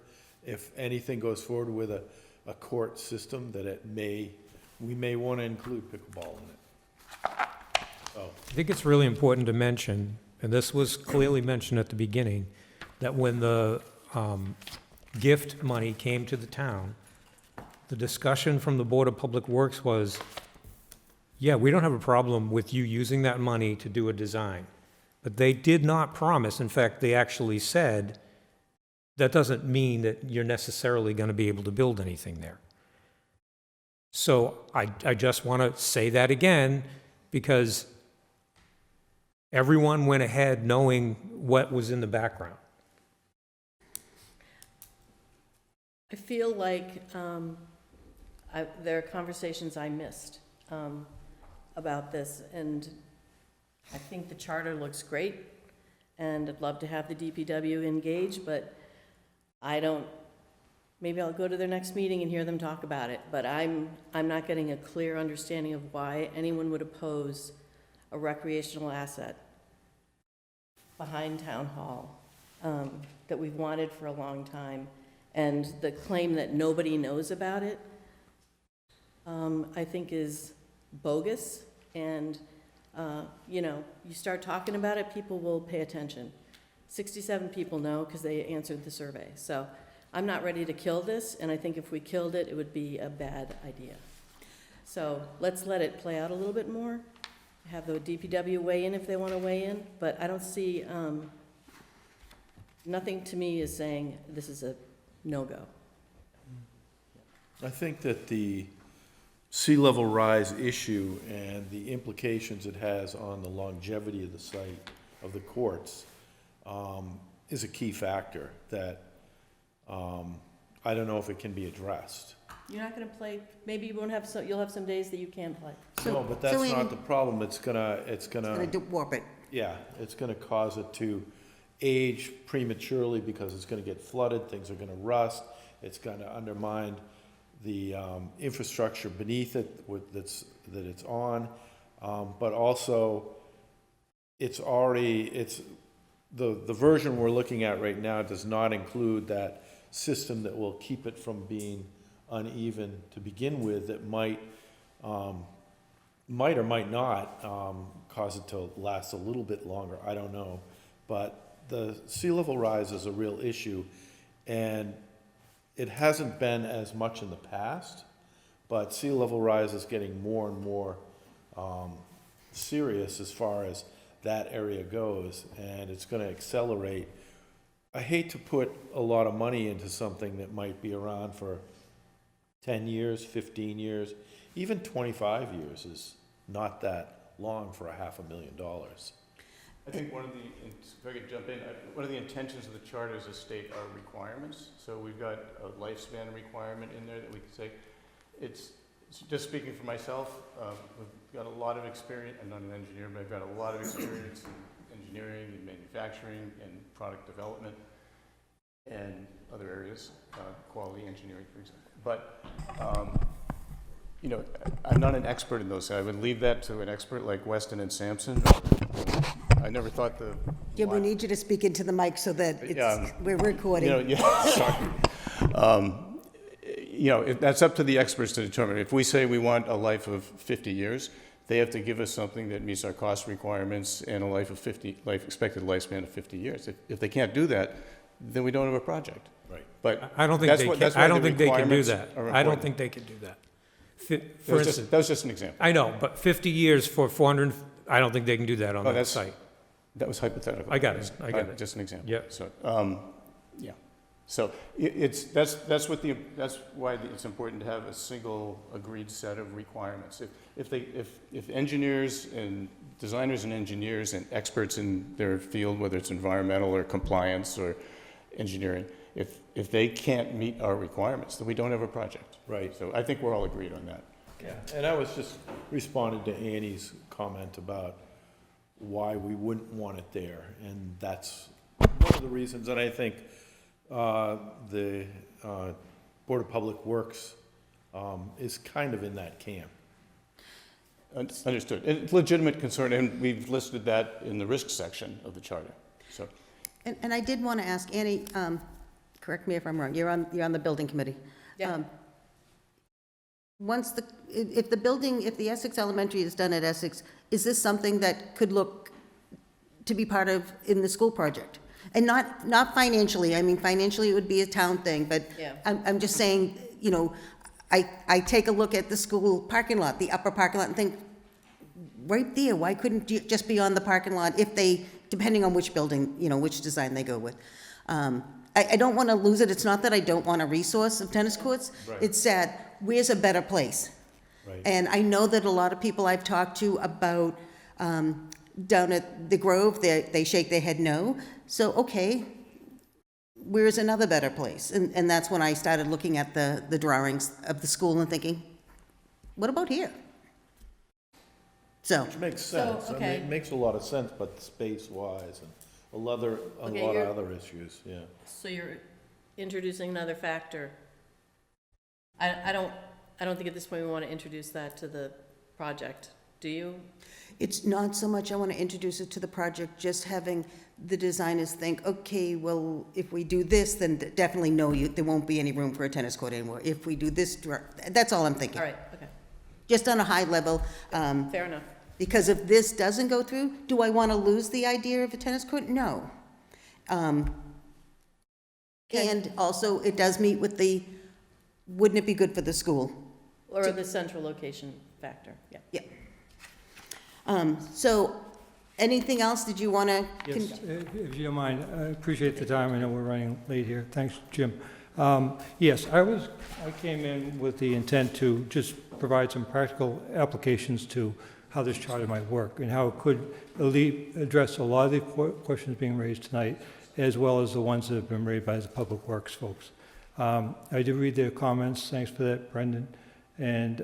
Speaker 2: If anything goes forward with a court system, that we may want to include pickleball in it. So,
Speaker 3: I think it's really important to mention, and this was clearly mentioned at the beginning, that when the gift money came to the town, the discussion from the Board of Public Works was, yeah, we don't have a problem with you using that money to do a design. But they did not promise, in fact, they actually said, that doesn't mean that you're necessarily going to be able to build anything there. So I just want to say that again, because everyone went ahead knowing what was in the background.
Speaker 4: I feel like there are conversations I missed about this, and I think the charter looks great, and I'd love to have the DPW engage, but maybe I'll go to their next meeting and hear them talk about it, but I'm not getting a clear understanding of why anyone would oppose a recreational asset behind Town Hall that we've wanted for a long time. And the claim that nobody knows about it, I think is bogus. And, you start talking about it, people will pay attention. 67 people know because they answered the survey. So I'm not ready to kill this, and I think if we killed it, it would be a bad idea. So let's let it play out a little bit more, have the DPW weigh in if they want to weigh in, but I don't see, nothing to me is saying this is a no-go.
Speaker 2: I think that the sea level rise issue and the implications it has on the longevity of the site of the courts is a key factor that I don't know if it can be addressed.
Speaker 4: You're not going to play, maybe you won't have, you'll have some days that you can play.
Speaker 2: No, but that's not the problem. It's gonna,
Speaker 1: Warp it.
Speaker 2: yeah, it's gonna cause it to age prematurely because it's gonna get flooded, things are gonna rust, it's gonna undermine the infrastructure beneath it that it's on, but also the version we're looking at right now does not include that system that will keep it from being uneven to begin with, that might or might not cause it to last a little bit longer, I don't know. But the sea level rise is a real issue, and it hasn't been as much in the past, but sea level rise is getting more and more serious as far as that area goes, and it's going to accelerate. I hate to put a lot of money into something that might be around for 10 years, 15 years, even 25 years is not that long for $500,000.
Speaker 6: I think if I could jump in, one of the intentions of the charter is to state our requirements. So we've got a lifespan requirement in there that we can say, it's just speaking for myself, we've got a lot of experience, I'm not an engineer, but I've got a lot of experience in engineering and manufacturing and product development and other areas, quality engineering, for example. But, I'm not an expert in those, so I would leave that to an expert like Weston and Sampson. I never thought the.
Speaker 1: Jim, we need you to speak into the mic so that
Speaker 6: Yeah.
Speaker 1: we're recording.
Speaker 6: Yeah, sorry. That's up to the experts to determine. If we say we want a life of 50 years, they have to give us something that meets our cost requirements and a expected lifespan of 50 years. If they can't do that, then we don't have a project.
Speaker 2: Right.
Speaker 6: But
Speaker 3: I don't think
Speaker 6: that's
Speaker 3: they
Speaker 6: what-
Speaker 3: can,
Speaker 6: that's
Speaker 3: I
Speaker 6: why
Speaker 3: don't
Speaker 6: the
Speaker 3: think they can do
Speaker 6: requirements
Speaker 3: that.
Speaker 6: are
Speaker 3: I don't
Speaker 6: important.
Speaker 3: think they can do that.
Speaker 6: That
Speaker 3: For
Speaker 6: was
Speaker 3: instance,
Speaker 6: just an example.
Speaker 3: I know, but 50 years for 400, I don't think they can do that on
Speaker 6: Oh,
Speaker 3: that
Speaker 6: that's-
Speaker 3: site.
Speaker 6: That was hypothetical.
Speaker 3: I got it, I got it.
Speaker 6: Just an example.
Speaker 3: Yeah.
Speaker 6: So, yeah. So that's why it's important to have a single agreed set of requirements. If engineers and designers and engineers and experts in their field, whether it's environmental or compliance or engineering, if they can't meet our requirements, then we don't have a project.
Speaker 2: Right.
Speaker 6: So I think we're all agreed on that.
Speaker 2: Yeah, and I was just responding to Annie's comment about why we wouldn't want it there, and that's one of the reasons, and I think the Board of Public Works is kind of in that camp.
Speaker 6: Understood. It's legitimate concern, and we've listed that in the risk section of the charter. So,
Speaker 1: And I did want to ask, Annie, correct me if I'm wrong, you're on the building committee.
Speaker 4: Yeah.
Speaker 1: Once if the Essex Elementary is done at Essex, is this something that could look to be part of in the school project? And not financially, I mean, financially it would be a town thing, but
Speaker 4: Yeah.
Speaker 1: I'm just saying, I take a look at the school parking lot, the upper parking lot, and think, right there, why couldn't you just be on the parking lot if they, depending on which building, which design they go with. I don't want to lose it. It's not that I don't want a resource of tennis courts.
Speaker 2: Right.
Speaker 1: It's that, where's a better place?
Speaker 2: Right.
Speaker 1: And I know that a lot of people I've talked to about down at the Grove, they shake their head no. So, okay, where's another better place? And that's when I started looking at the drawings of the school and thinking, what about here? So,
Speaker 2: Which makes
Speaker 4: So,
Speaker 2: sense. I mean,
Speaker 4: okay.
Speaker 2: it makes a lot of sense, but space-wise and a lot
Speaker 4: Okay,
Speaker 2: of
Speaker 4: you're-
Speaker 2: other issues, yeah.
Speaker 4: So you're introducing another factor. I don't think at this point we want to introduce that to the project, do you?
Speaker 1: it's not so much I want to introduce it to the project, just having the designers think, okay, well, if we do this, then definitely no, there won't be any room for a tennis court anymore. If we do this, that's all I'm thinking.
Speaker 4: All right, okay,
Speaker 1: Just on a high level,
Speaker 4: fair enough.
Speaker 1: because if this doesn't go through, do I want to lose the idea of a tennis court? No. And also, it does meet with wouldn't it be good for the school?
Speaker 4: Or the central location factor, yeah.
Speaker 1: Yeah. So, anything else? Did you want to?
Speaker 5: Yes, if you don't mind, I appreciate the time. I know we're running late here. Thanks, Jim. Yes, I came in with the intent to just provide some practical applications to how this charter might work and how it could address a lot of the questions being raised tonight, as well as the ones that have been raised by the Public Works folks. I did read their comments. Thanks for that, Brendan. And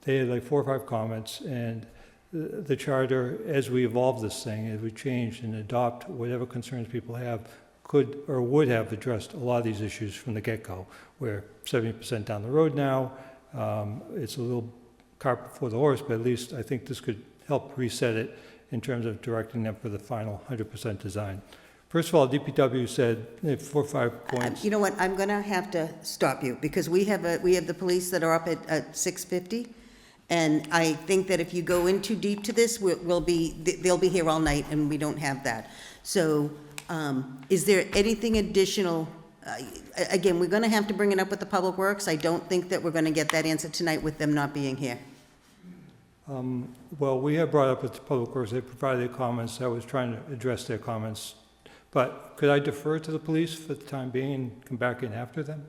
Speaker 5: they had like 4 or 5 comments, and the charter, as we evolve this thing, as we change and adopt whatever concerns people have, could or would have addressed a lot of these issues from the get-go. We're 70% down the road now. It's a little cart before the horse, but at least I think this could help reset it in terms of directing them for the final 100% design. First of all, DPW said they have 4 or 5 points.
Speaker 1: You know what, I'm gonna have to stop you, because we have the police that are up at 6:50, and I think that if you go in too deep to this, they'll be here all night, and we don't have that. So, is there anything additional? Again, we're gonna have to bring it up with the Public Works. I don't think that we're gonna get that answer tonight with them not being here.
Speaker 5: Well, we have brought up with the Public Works, they provided their comments. I was trying to address their comments. But could I defer to the police for the time being and come back in after them?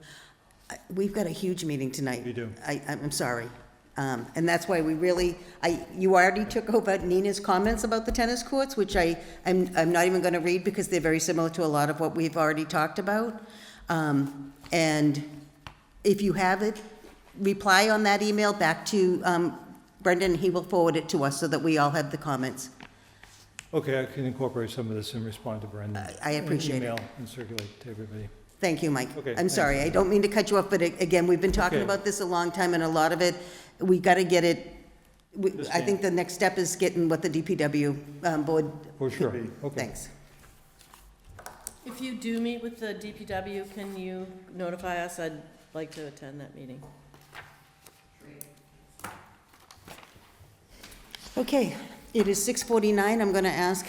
Speaker 1: We've got a huge meeting tonight.
Speaker 5: We do.
Speaker 1: I'm sorry. And that's why you already took over Nina's comments about the tennis courts, which I'm not even going to read because they're very similar to a lot of what we've already talked about. And if you have it, reply on that email back to Brendan, and he will forward it to us so that we all have the comments.
Speaker 5: Okay, I can incorporate some of this and respond to Brendan.
Speaker 1: I appreciate it.
Speaker 5: Email and circulate to everybody.
Speaker 1: Thank you, Mike.
Speaker 5: Okay,
Speaker 1: I'm
Speaker 5: thanks.
Speaker 1: sorry, I don't mean to cut you off, but again, we've been talking
Speaker 5: Okay.
Speaker 1: about this a long time, and a lot of it, we got to get it I think the next step is getting what the DPW board,
Speaker 5: For sure, okay.
Speaker 1: thanks.
Speaker 4: If you do meet with the DPW, can you notify us? I'd like to attend that meeting.
Speaker 1: Okay, it is 6:49. I'm going to ask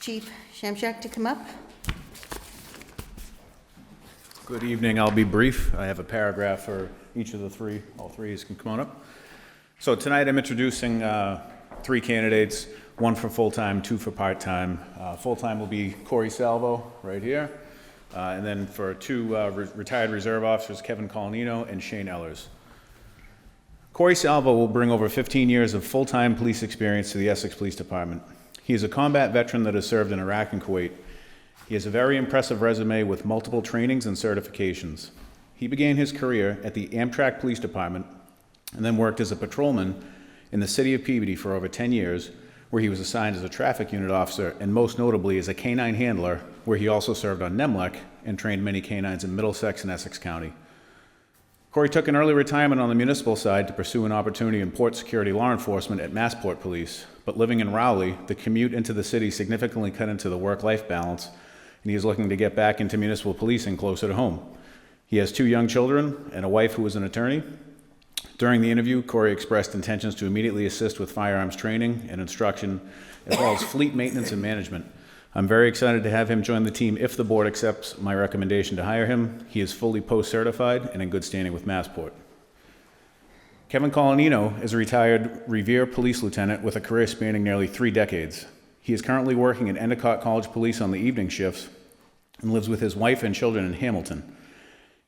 Speaker 1: Chief Shamshak to come up.
Speaker 7: Good evening, I'll be brief. I have a paragraph for each of the three. All three can come on up. So tonight I'm introducing three candidates, one for full-time, two for part-time. Full-time will be Corey Salvo, right here. And then for two retired reserve officers, Kevin Colanino and Shane Ellers. Corey Salvo will bring over 15 years of full-time police experience to the Essex Police Department. He is a combat veteran that has served in Iraq and Kuwait. He has a very impressive resume with multiple trainings and certifications. He began his career at the Amtrak Police Department and then worked as a patrolman in the city of Peabody for over 10 years, where he was assigned as a traffic unit officer and most notably as a canine handler, where he also served on NEMLEC and trained many canines in Middlesex and Essex County. Corey took an early retirement on the municipal side to pursue an opportunity in port security law enforcement at Massport Police, but living in Rowley, the commute into the city significantly cut into the work-life balance, and he is looking to get back into municipal policing closer to home. He has two young children and a wife who is an attorney. During the interview, Corey expressed intentions to immediately assist with firearms training and instruction, as well as fleet maintenance and management. I'm very excited to have him join the team if the board accepts my recommendation to hire him. He is fully post-certified and in good standing with Massport. Kevin Colanino is a retired Revere police lieutenant with a career spanning nearly 3 decades. He is currently working at Endicott College Police on the evening shifts and lives with his wife and children in Hamilton.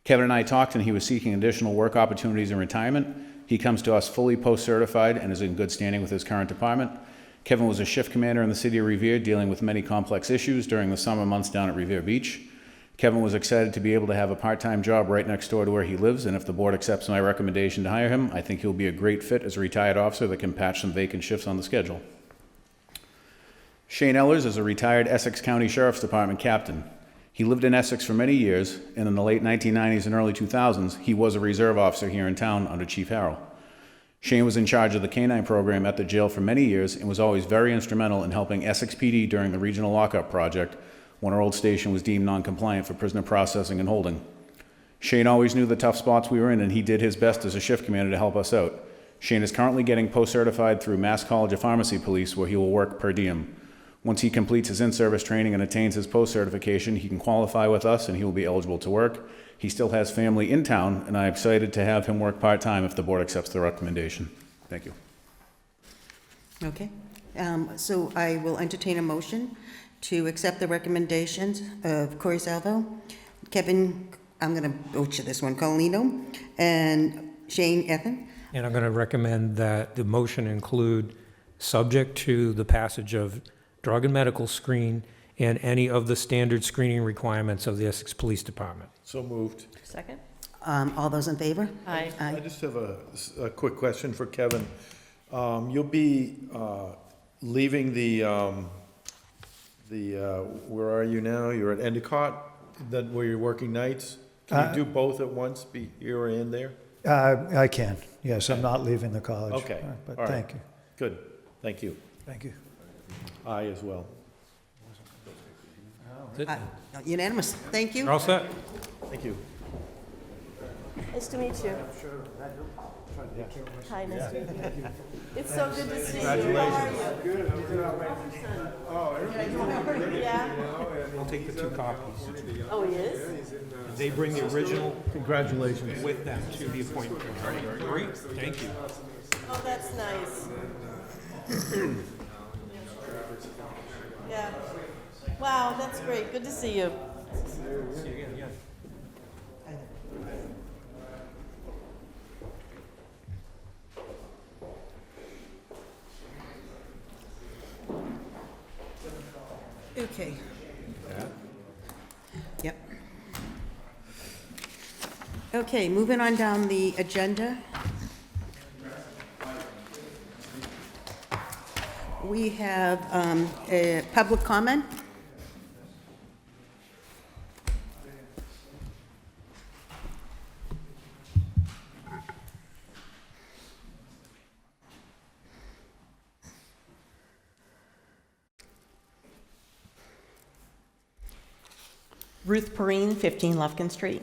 Speaker 7: Kevin and I talked and he was seeking additional work opportunities in retirement. He comes to us fully post-certified and is in good standing with his current department. Kevin was a shift commander in the city of Revere, dealing with many complex issues during the summer months down at Revere Beach. Kevin was excited to be able to have a part-time job right next door to where he lives, and if the board accepts my recommendation to hire him, I think he'll be a great fit as a retired officer that can patch some vacant shifts on the schedule. Shane Ellers is a retired Essex County Sheriff's Department captain. He lived in Essex for many years, and in the late 1990s and early 2000s, he was a reserve officer here in town under Chief Harrell. Shane was in charge of the canine program at the jail for many years and was always very instrumental in helping Essex PD during the regional lockup project when our old station was deemed non-compliant for prisoner processing and holding. Shane always knew the tough spots we were in, and he did his best as a shift commander to help us out. Shane is currently getting post-certified through Mass College of Pharmacy Police, where he will work per diem. Once he completes his in-service training and attains his post-certification, he can qualify with us and he will be eligible to work. He still has family in town, and I'm excited to have him work part-time if the board accepts the recommendation. Thank you.
Speaker 1: Okay, so I will entertain a motion to accept the recommendations of Corey Salvo, Kevin, I'm going to butcher this one, Colino, and Shane Ethan.
Speaker 3: And I'm going to recommend that the motion include, subject to the passage of drug and medical screen and any of the standard screening requirements of the Essex Police Department.
Speaker 2: So moved.
Speaker 4: Second?
Speaker 1: All those in favor?
Speaker 4: Aye.
Speaker 2: I just have a quick question for Kevin. You'll be leaving where are you now? You're at Endicott, then where you're working nights? Can you do both at once, be here and there?
Speaker 8: I can, yes, I'm not leaving the college.
Speaker 2: Okay,
Speaker 8: But
Speaker 2: all right.
Speaker 8: thank you,
Speaker 2: Good, thank you.
Speaker 8: thank you.
Speaker 2: I as well.
Speaker 1: Unanimous, thank you.
Speaker 3: You're all set?
Speaker 2: Thank you.
Speaker 4: Nice to meet you. Hi, nice to meet you. It's so good to see you. How are you? Yeah?
Speaker 3: I'll take the 2 copies.
Speaker 4: Oh, he is?
Speaker 3: They bring the original
Speaker 2: Congratulations.
Speaker 3: with them to the appointment. Great, thank you.
Speaker 4: Oh, that's nice. Yeah. Wow, that's great. Good to see you.
Speaker 3: See you again, yeah.
Speaker 1: Okay. Yep. Okay, moving on down the agenda. We have a public comment.
Speaker 9: Ruth Perrine, 15 Lufkin Street.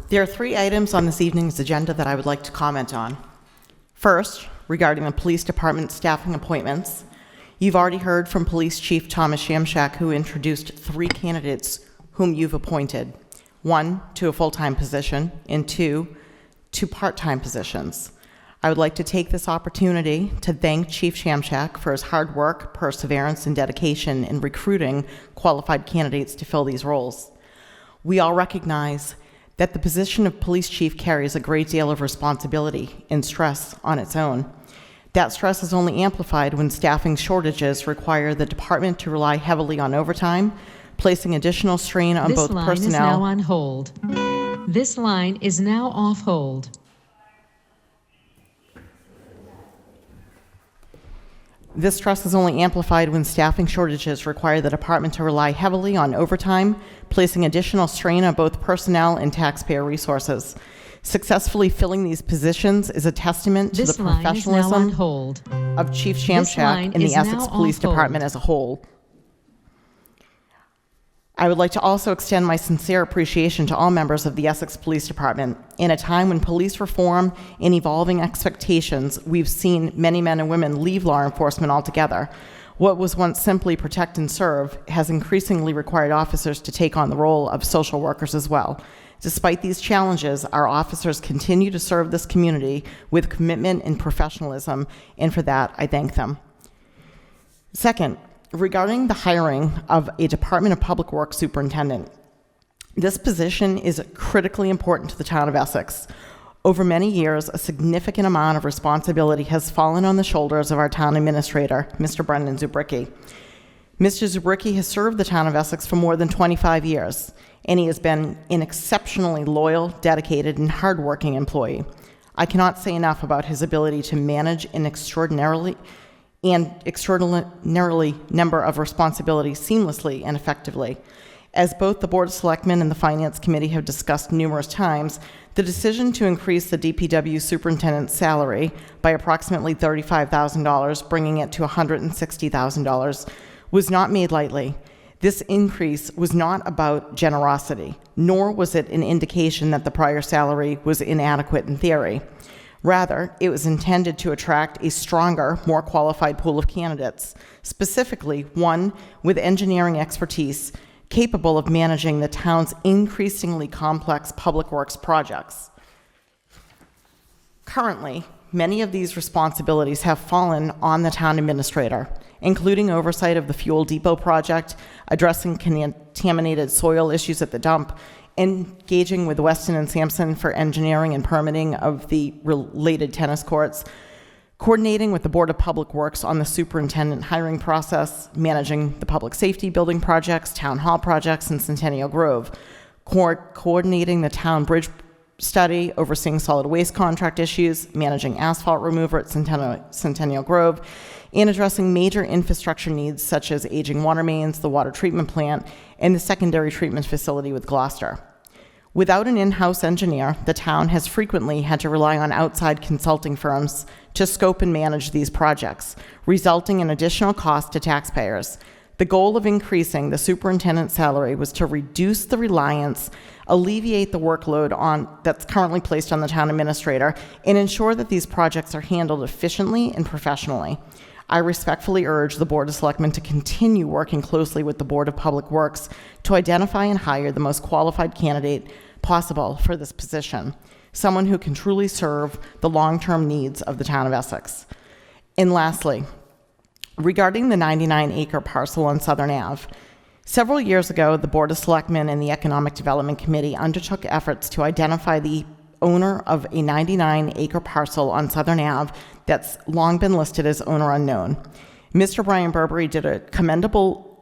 Speaker 9: There are 3 items on this evening's agenda that I would like to comment on. First, regarding the police department staffing appointments, you've already heard from Police Chief Thomas Shamshak, who introduced 3 candidates whom you've appointed. 1 to a full-time position, and 2 to part-time positions. I would like to take this opportunity to thank Chief Shamshak for his hard work, perseverance, and dedication in recruiting qualified candidates to fill these roles. We all recognize that the position of police chief carries a great deal of responsibility and stress on its own. That stress is only amplified when staffing shortages require the department to rely heavily on overtime, placing additional strain on both personnel.
Speaker 10: This line is now on hold. This line is now off hold.
Speaker 9: This stress is only amplified when staffing shortages require the department to rely heavily on overtime, placing additional strain on both personnel and taxpayer resources. Successfully filling these positions is a testament to the professionalism of Chief Shamshak and the Essex Police Department as a whole. I would like to also extend my sincere appreciation to all members of the Essex Police Department. In a time when police reform and evolving expectations, we've seen many men and women leave law enforcement altogether. What was once simply protect and serve has increasingly required officers to take on the role of social workers as well. Despite these challenges, our officers continue to serve this community with commitment and professionalism, and for that, I thank them. Second, regarding the hiring of a Department of Public Works superintendent, this position is critically important to the town of Essex. Over many years, a significant amount of responsibility has fallen on the shoulders of our town administrator, Mr. Brendan Zubricki. Mr. Zubricki has served the town of Essex for more than 25 years, and he has been an exceptionally loyal, dedicated, and hardworking employee. I cannot say enough about his ability to manage an extraordinarily number of responsibilities seamlessly and effectively. As both the Board of Selectmen and the Finance Committee have discussed numerous times, the decision to increase the DPW superintendent's salary by approximately $35,000, bringing it to $160,000, was not made lightly. This increase was not about generosity, nor was it an indication that the prior salary was inadequate in theory. Rather, it was intended to attract a stronger, more qualified pool of candidates, specifically one with engineering expertise capable of managing the town's increasingly complex public works projects. Currently, many of these responsibilities have fallen on the town administrator, including oversight of the fuel depot project, addressing contaminated soil issues at the dump, engaging with Weston and Sampson for engineering and permitting of the related tennis courts, coordinating with the Board of Public Works on the superintendent hiring process, managing the public safety building projects, town hall projects, and Centennial Grove, coordinating the town bridge study, overseeing solid waste contract issues, managing asphalt removal at Centennial Grove, and addressing major infrastructure needs such as aging water mains, the water treatment plant, and the secondary treatment facility with Gloucester. Without an in-house engineer, the town has frequently had to rely on outside consulting firms to scope and manage these projects, resulting in additional costs to taxpayers. The goal of increasing the superintendent's salary was to reduce the reliance, alleviate the workload that's currently placed on the town administrator, and ensure that these projects are handled efficiently and professionally. I respectfully urge the Board of Selectmen to continue working closely with the Board of Public Works to identify and hire the most qualified candidate possible for this position, someone who can truly serve the long-term needs of the town of Essex. And lastly, regarding the 99-acre parcel on Southern Ave, several years ago, the Board of Selectmen and the Economic Development Committee undertook efforts to identify the owner of a 99-acre parcel on Southern Ave that's long been listed as owner unknown. Mr. Brian Burberry did commendable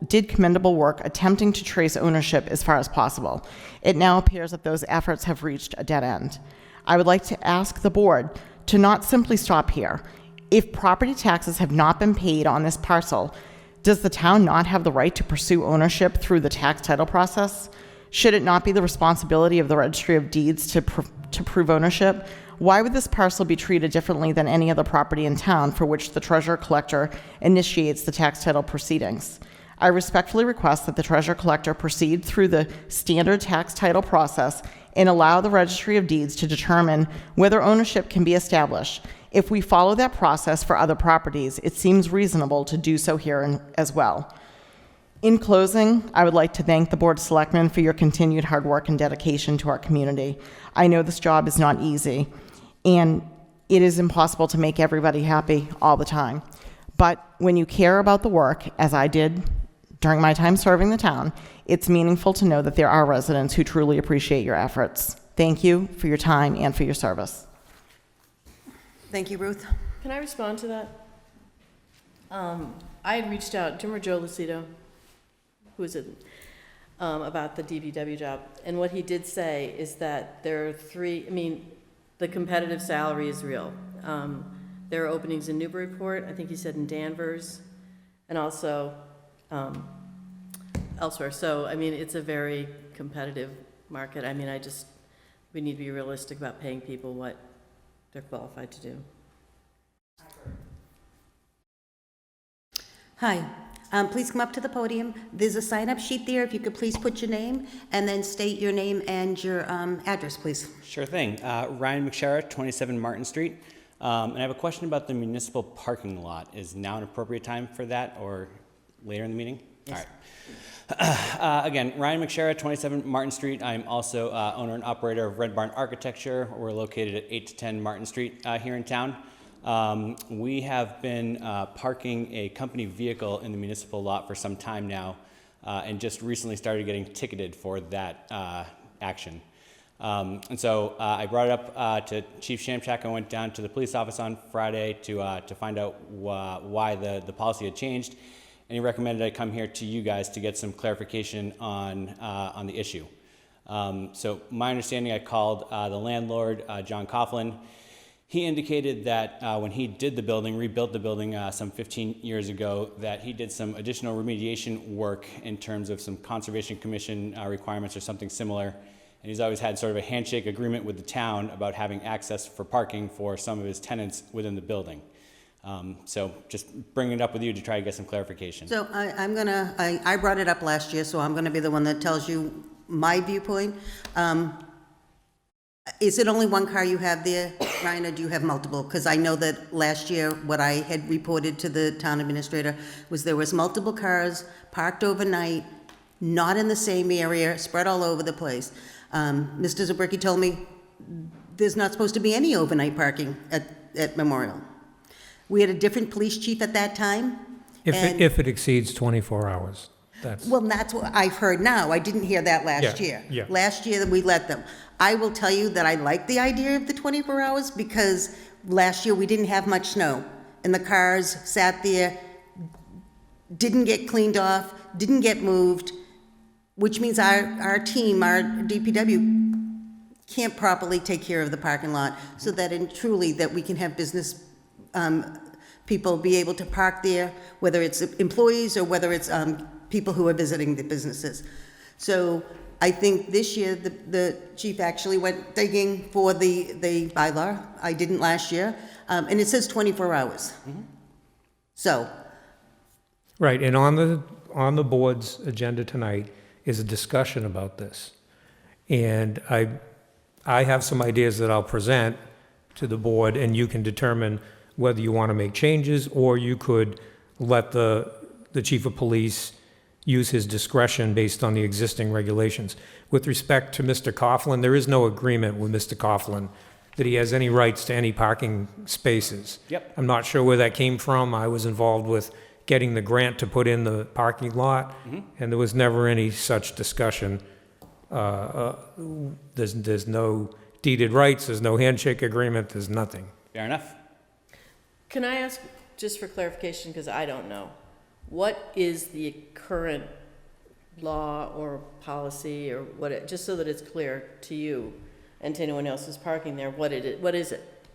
Speaker 9: work attempting to trace ownership as far as possible. It now appears that those efforts have reached a dead end. I would like to ask the board to not simply stop here. If property taxes have not been paid on this parcel, does the town not have the right to pursue ownership through the tax title process? Should it not be the responsibility of the Registry of Deeds to prove ownership? Why would this parcel be treated differently than any other property in town for which the treasurer collector initiates the tax title proceedings? I respectfully request that the treasurer collector proceed through the standard tax title process and allow the registry of deeds to determine whether ownership can be established. If we follow that process for other properties, it seems reasonable to do so here as well. In closing, I would like to thank the Board of Selectmen for your continued hard work and dedication to our community. I know this job is not easy, and it is impossible to make everybody happy all the time. But when you care about the work, as I did during my time serving the town, it's meaningful to know that there are residents who truly appreciate your efforts. Thank you for your time and for your service.
Speaker 1: Thank you, Ruth.
Speaker 4: Can I respond to that? I had reached out, do you remember Joe Lucido? Who is it? About the DPW job. And what he did say is that there are the competitive salary is real. There are openings in Newburyport, I think he said in Danvers, and also elsewhere. So, it's a very competitive market. We need to be realistic about paying people what they're qualified to do.
Speaker 1: Hi, please come up to the podium. There's a sign-up sheet there. If you could please put your name and then state your name and your address, please.
Speaker 11: Sure thing. Ryan McSherra, 27 Martin Street. And I have a question about the municipal parking lot. Is now an appropriate time for that or later in the meeting?
Speaker 1: Yes.
Speaker 11: All right. Again, Ryan McSherra, 27 Martin Street. I'm also owner and operator of Red Barn Architecture. We're located at 8 to 10 Martin Street here in town. We have been parking a company vehicle in the municipal lot for some time now, and just recently started getting ticketed for that action. And so I brought it up to Chief Shamchak. I went down to the police office on Friday to find out why the policy had changed, and he recommended I come here to you guys to get some clarification on the issue. So my understanding, I called the landlord, John Coughlin. He indicated that when he did the building, rebuilt the building some 15 years ago, that he did some additional remediation work in terms of some Conservation Commission requirements or something similar. And he's always had sort of a handshake agreement with the town about having access for parking for some of his tenants within the building. So just bringing it up with you to try to get some clarification.
Speaker 1: So I brought it up last year, so I'm gonna be the one that tells you my viewpoint. Is it only one car you have there, Ryan, or do you have multiple? Because I know that last year, what I had reported to the town administrator was there was multiple cars parked overnight, not in the same area, spread all over the place. Mr. Zabricki told me there's not supposed to be any overnight parking at Memorial. We had a different police chief at that time.
Speaker 3: If it exceeds 24 hours, that's...
Speaker 1: Well, that's what I've heard now. I didn't hear that last year.
Speaker 3: Yeah.
Speaker 1: Last year, we let them. I will tell you that I like the idea of the 24 hours because last year we didn't have much snow. And the cars sat there, didn't get cleaned off, didn't get moved, which means our team, our DPW, can't properly take care of the parking lot so that truly that we can have business people be able to park there, whether it's employees or whether it's people who are visiting the businesses. So I think this year the chief actually went digging for the bylaw. I didn't last year, and it says 24 hours. Mm-hmm. So.
Speaker 3: Right, and on the board's agenda tonight is a discussion about this. And I have some ideas that I'll present to the board, and you can determine whether you want to make changes, or you could let the chief of police use his discretion based on the existing regulations. With respect to Mr. Coughlin, there is no agreement with Mr. Coughlin that he has any rights to any parking spaces.
Speaker 11: Yep.
Speaker 3: I'm not sure where that came from. I was involved with getting the grant to put in the parking lot, and there was never any such discussion. There's no deeded rights, there's no handshake agreement, there's nothing.
Speaker 11: Fair enough.
Speaker 4: Can I ask, just for clarification, because I don't know, what is the current law or policy or what, just so that it's clear to you and to anyone else who's parking there, what is it?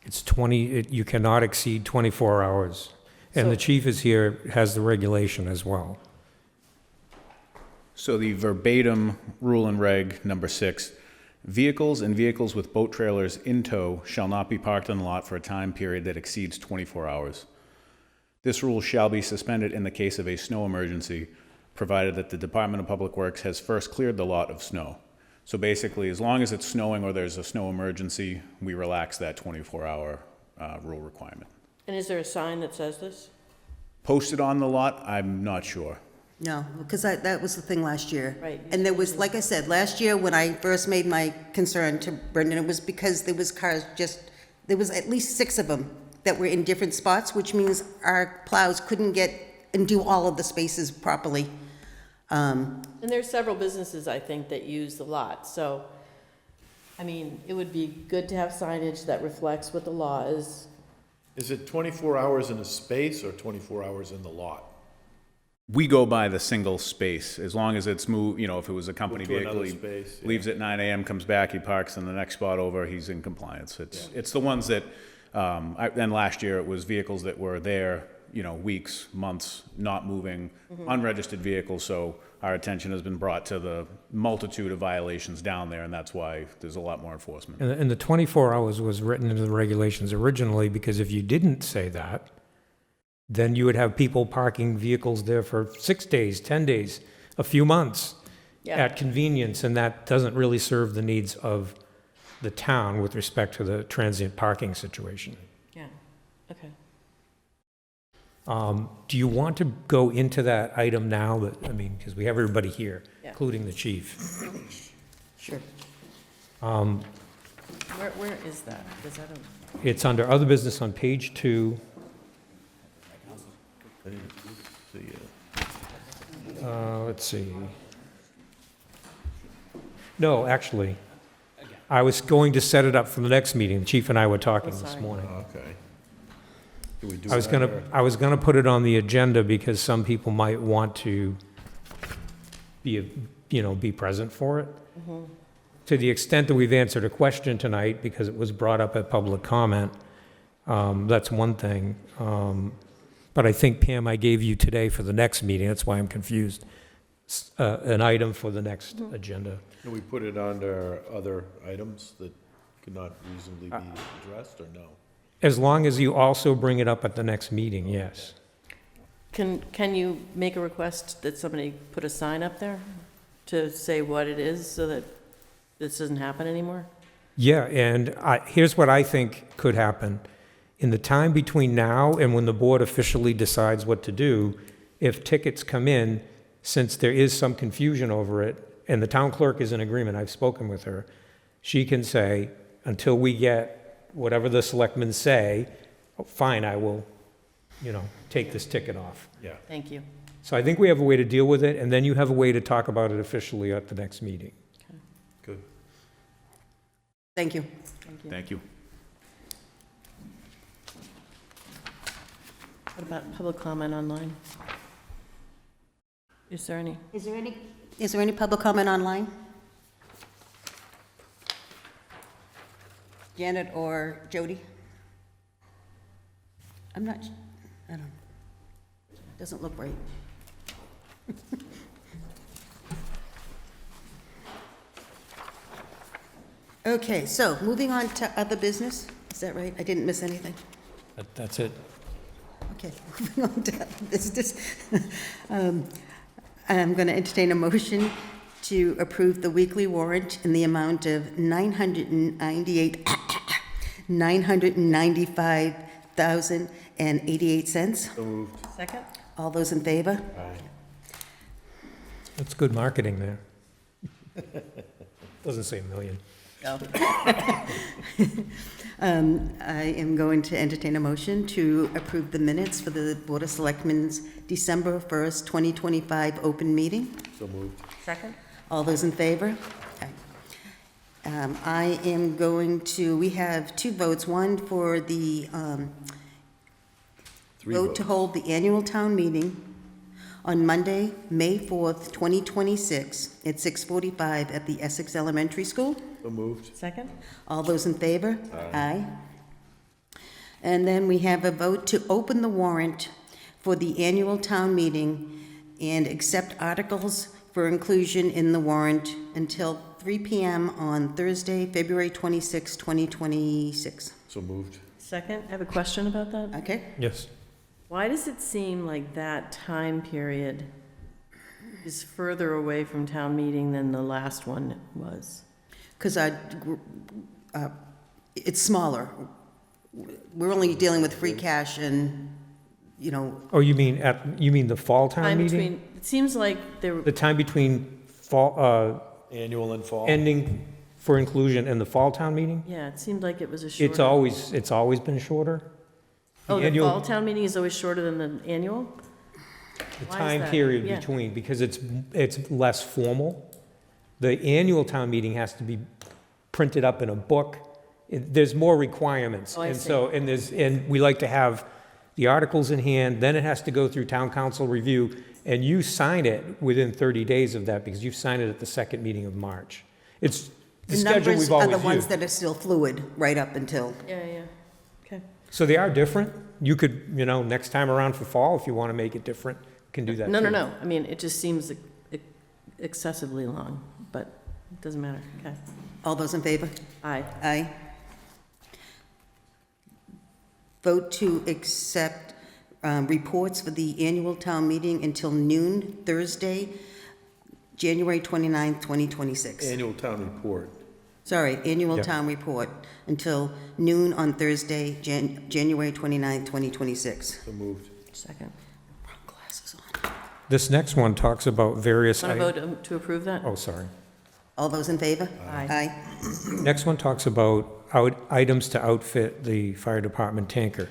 Speaker 3: It's you cannot exceed 24 hours. And the chief is here, has the regulation as well.
Speaker 7: So the verbatim rule and reg number 6, vehicles and vehicles with boat trailers in tow shall not be parked on the lot for a time period that exceeds 24 hours. This rule shall be suspended in the case of a snow emergency, provided that the Department of Public Works has first cleared the lot of snow. So basically, as long as it's snowing or there's a snow emergency, we relax that 24-hour rule requirement.
Speaker 4: And is there a sign that says this?
Speaker 7: Posted on the lot, I'm not sure.
Speaker 1: No, because that was the thing last year.
Speaker 4: Right.
Speaker 1: And there was, like I said, last year when I first made my concern to Brendan, it was because there was cars there was at least 6 of them that were in different spots, which means our plows couldn't get and do all of the spaces properly.
Speaker 4: And there's several businesses, I think, that use the lot, so, I mean, it would be good to have signage that reflects what the law is.
Speaker 2: Is it 24 hours in a space or 24 hours in the lot?
Speaker 7: We go by the single space, as long as it's moved, you know, if it was a company
Speaker 2: Move to
Speaker 7: vehicle,
Speaker 2: another
Speaker 7: he
Speaker 2: space, yeah.
Speaker 7: leaves at 9 AM, comes back, he parks in the next spot over, he's in compliance. It's the ones that, then last year it was vehicles that were there, you know, weeks, months, not moving, unregistered vehicles, so our attention has been brought to the multitude of violations down there, and that's why there's a lot more enforcement.
Speaker 3: And the 24 hours was written into the regulations originally, because if you didn't say that, then you would have people parking vehicles there for 6 days, 10 days, a few months
Speaker 4: Yeah.
Speaker 3: at convenience, and that doesn't really serve the needs of the town with respect to the transient parking situation.
Speaker 4: Yeah, okay.
Speaker 3: Do you want to go into that item now? Because we have everybody here,
Speaker 4: Yeah.
Speaker 3: including the chief.
Speaker 1: Sure.
Speaker 4: Where is that? Because I don't,
Speaker 3: It's under other business on page 2. Let's see. No, actually, I was going to set it up for the next meeting. The chief and I were talking this
Speaker 4: sorry.
Speaker 3: morning.
Speaker 2: Okay. Do we do
Speaker 3: I was
Speaker 2: that,
Speaker 3: gonna,
Speaker 2: or-
Speaker 3: I was gonna put it on the agenda because some people might want to be present for it. To the extent that we've answered a question tonight, because it was brought up at public comment, that's one thing. But I think, Pam, I gave you today for the next meeting, that's why I'm confused, an item for the next agenda.
Speaker 2: Can we put it under other items that could not reasonably be addressed, or no?
Speaker 3: As long as you also bring it up at the next meeting, yes.
Speaker 4: can you make a request that somebody put a sign up there to say what it is so that this doesn't happen anymore?
Speaker 3: Yeah, and here's what I think could happen. In the time between now and when the board officially decides what to do, if tickets come in, since there is some confusion over it, and the town clerk is in agreement, I've spoken with her, she can say, until we get whatever the selectmen say, oh, fine, I will, take this ticket off.
Speaker 2: Yeah.
Speaker 4: Thank you.
Speaker 3: So I think we have a way to deal with it, and then you have a way to talk about it officially at the next meeting.
Speaker 2: Good.
Speaker 1: Thank you.
Speaker 4: Thank you.
Speaker 7: Thank you.
Speaker 4: What about public comment online? Is there any?
Speaker 1: Is there any public comment online? Janet or Jody? I don't, doesn't look right. Okay, so moving on to other business, is that right? I didn't miss anything?
Speaker 3: That's it.
Speaker 1: Okay, moving on to other business. I'm going to entertain a motion to approve the weekly warrant in the amount of $995,088.
Speaker 2: So moved.
Speaker 4: Second?
Speaker 1: All those in favor?
Speaker 2: Aye.
Speaker 3: That's good marketing there. Doesn't say a million.
Speaker 4: No.
Speaker 1: I am going to entertain a motion to approve the minutes for the Board of Selectmen's December 1st, 2025 open meeting.
Speaker 2: So moved.
Speaker 4: Second?
Speaker 1: All those in favor? Okay. I am going to, we have 2 votes, one for the
Speaker 2: Three
Speaker 1: vote to
Speaker 2: votes.
Speaker 1: hold the annual town meeting on Monday, May 4th, 2026, at 6:45 at the Essex Elementary School.
Speaker 2: So moved.
Speaker 4: Second?
Speaker 1: All those in favor?
Speaker 2: Aye.
Speaker 1: And then we have a vote to open the warrant for the annual town meeting and accept articles for inclusion in the warrant until 3 p.m. on Thursday, February 26, 2026.
Speaker 2: So moved.
Speaker 4: Second? I have a question about that.
Speaker 1: Okay?
Speaker 3: Yes.
Speaker 4: Why does it seem like that time period is further away from town meeting than the last one was?
Speaker 1: Because it's smaller. We're only dealing with free cash and, you know,
Speaker 3: Oh, you mean the fall town
Speaker 4: Time
Speaker 3: meeting?
Speaker 4: between, it seems like there,
Speaker 3: The time between fall,
Speaker 2: Annual and fall?
Speaker 3: ending for inclusion and the fall town meeting?
Speaker 4: yeah, it seemed like it was a shorter.
Speaker 3: It's always been shorter.
Speaker 4: Oh, the
Speaker 3: annual-
Speaker 4: fall town meeting is always shorter than the annual?
Speaker 3: The
Speaker 4: Why is
Speaker 3: time
Speaker 4: that?
Speaker 3: period
Speaker 4: Yeah.
Speaker 3: between, because it's less formal. The annual town meeting has to be printed up in a book. There's more requirements.
Speaker 4: Oh, I
Speaker 3: And
Speaker 4: see.
Speaker 3: so, and we like to have the articles in hand, then it has to go through town council review, and you sign it within 30 days of that, because you signed it at the second meeting of March. It's the
Speaker 1: the
Speaker 3: schedule
Speaker 1: numbers
Speaker 3: we've
Speaker 1: are
Speaker 3: always
Speaker 1: the ones
Speaker 3: used.
Speaker 1: that are still fluid right up until.
Speaker 4: Yeah, yeah, okay.
Speaker 3: So they are different. You could, next time around for fall, if you want to make it different, can do that
Speaker 4: No, no,
Speaker 3: too.
Speaker 4: no, I mean, it just seems excessively long, but it doesn't matter, okay.
Speaker 1: All those in favor?
Speaker 4: Aye.
Speaker 1: Aye. Vote to accept reports for the annual town meeting until noon Thursday, January 29th, 2026.
Speaker 2: Annual town report.
Speaker 1: Sorry, annual
Speaker 3: Yeah.
Speaker 1: town report until noon on Thursday, January 29th, 2026.
Speaker 2: So moved.
Speaker 4: Second.
Speaker 1: Wrong glasses on.
Speaker 3: This next one talks about various.
Speaker 4: Want to vote to approve that?
Speaker 3: Oh, sorry.
Speaker 1: All those in favor?
Speaker 4: Aye.
Speaker 1: Aye.
Speaker 3: Next one talks about items to outfit the fire department tanker.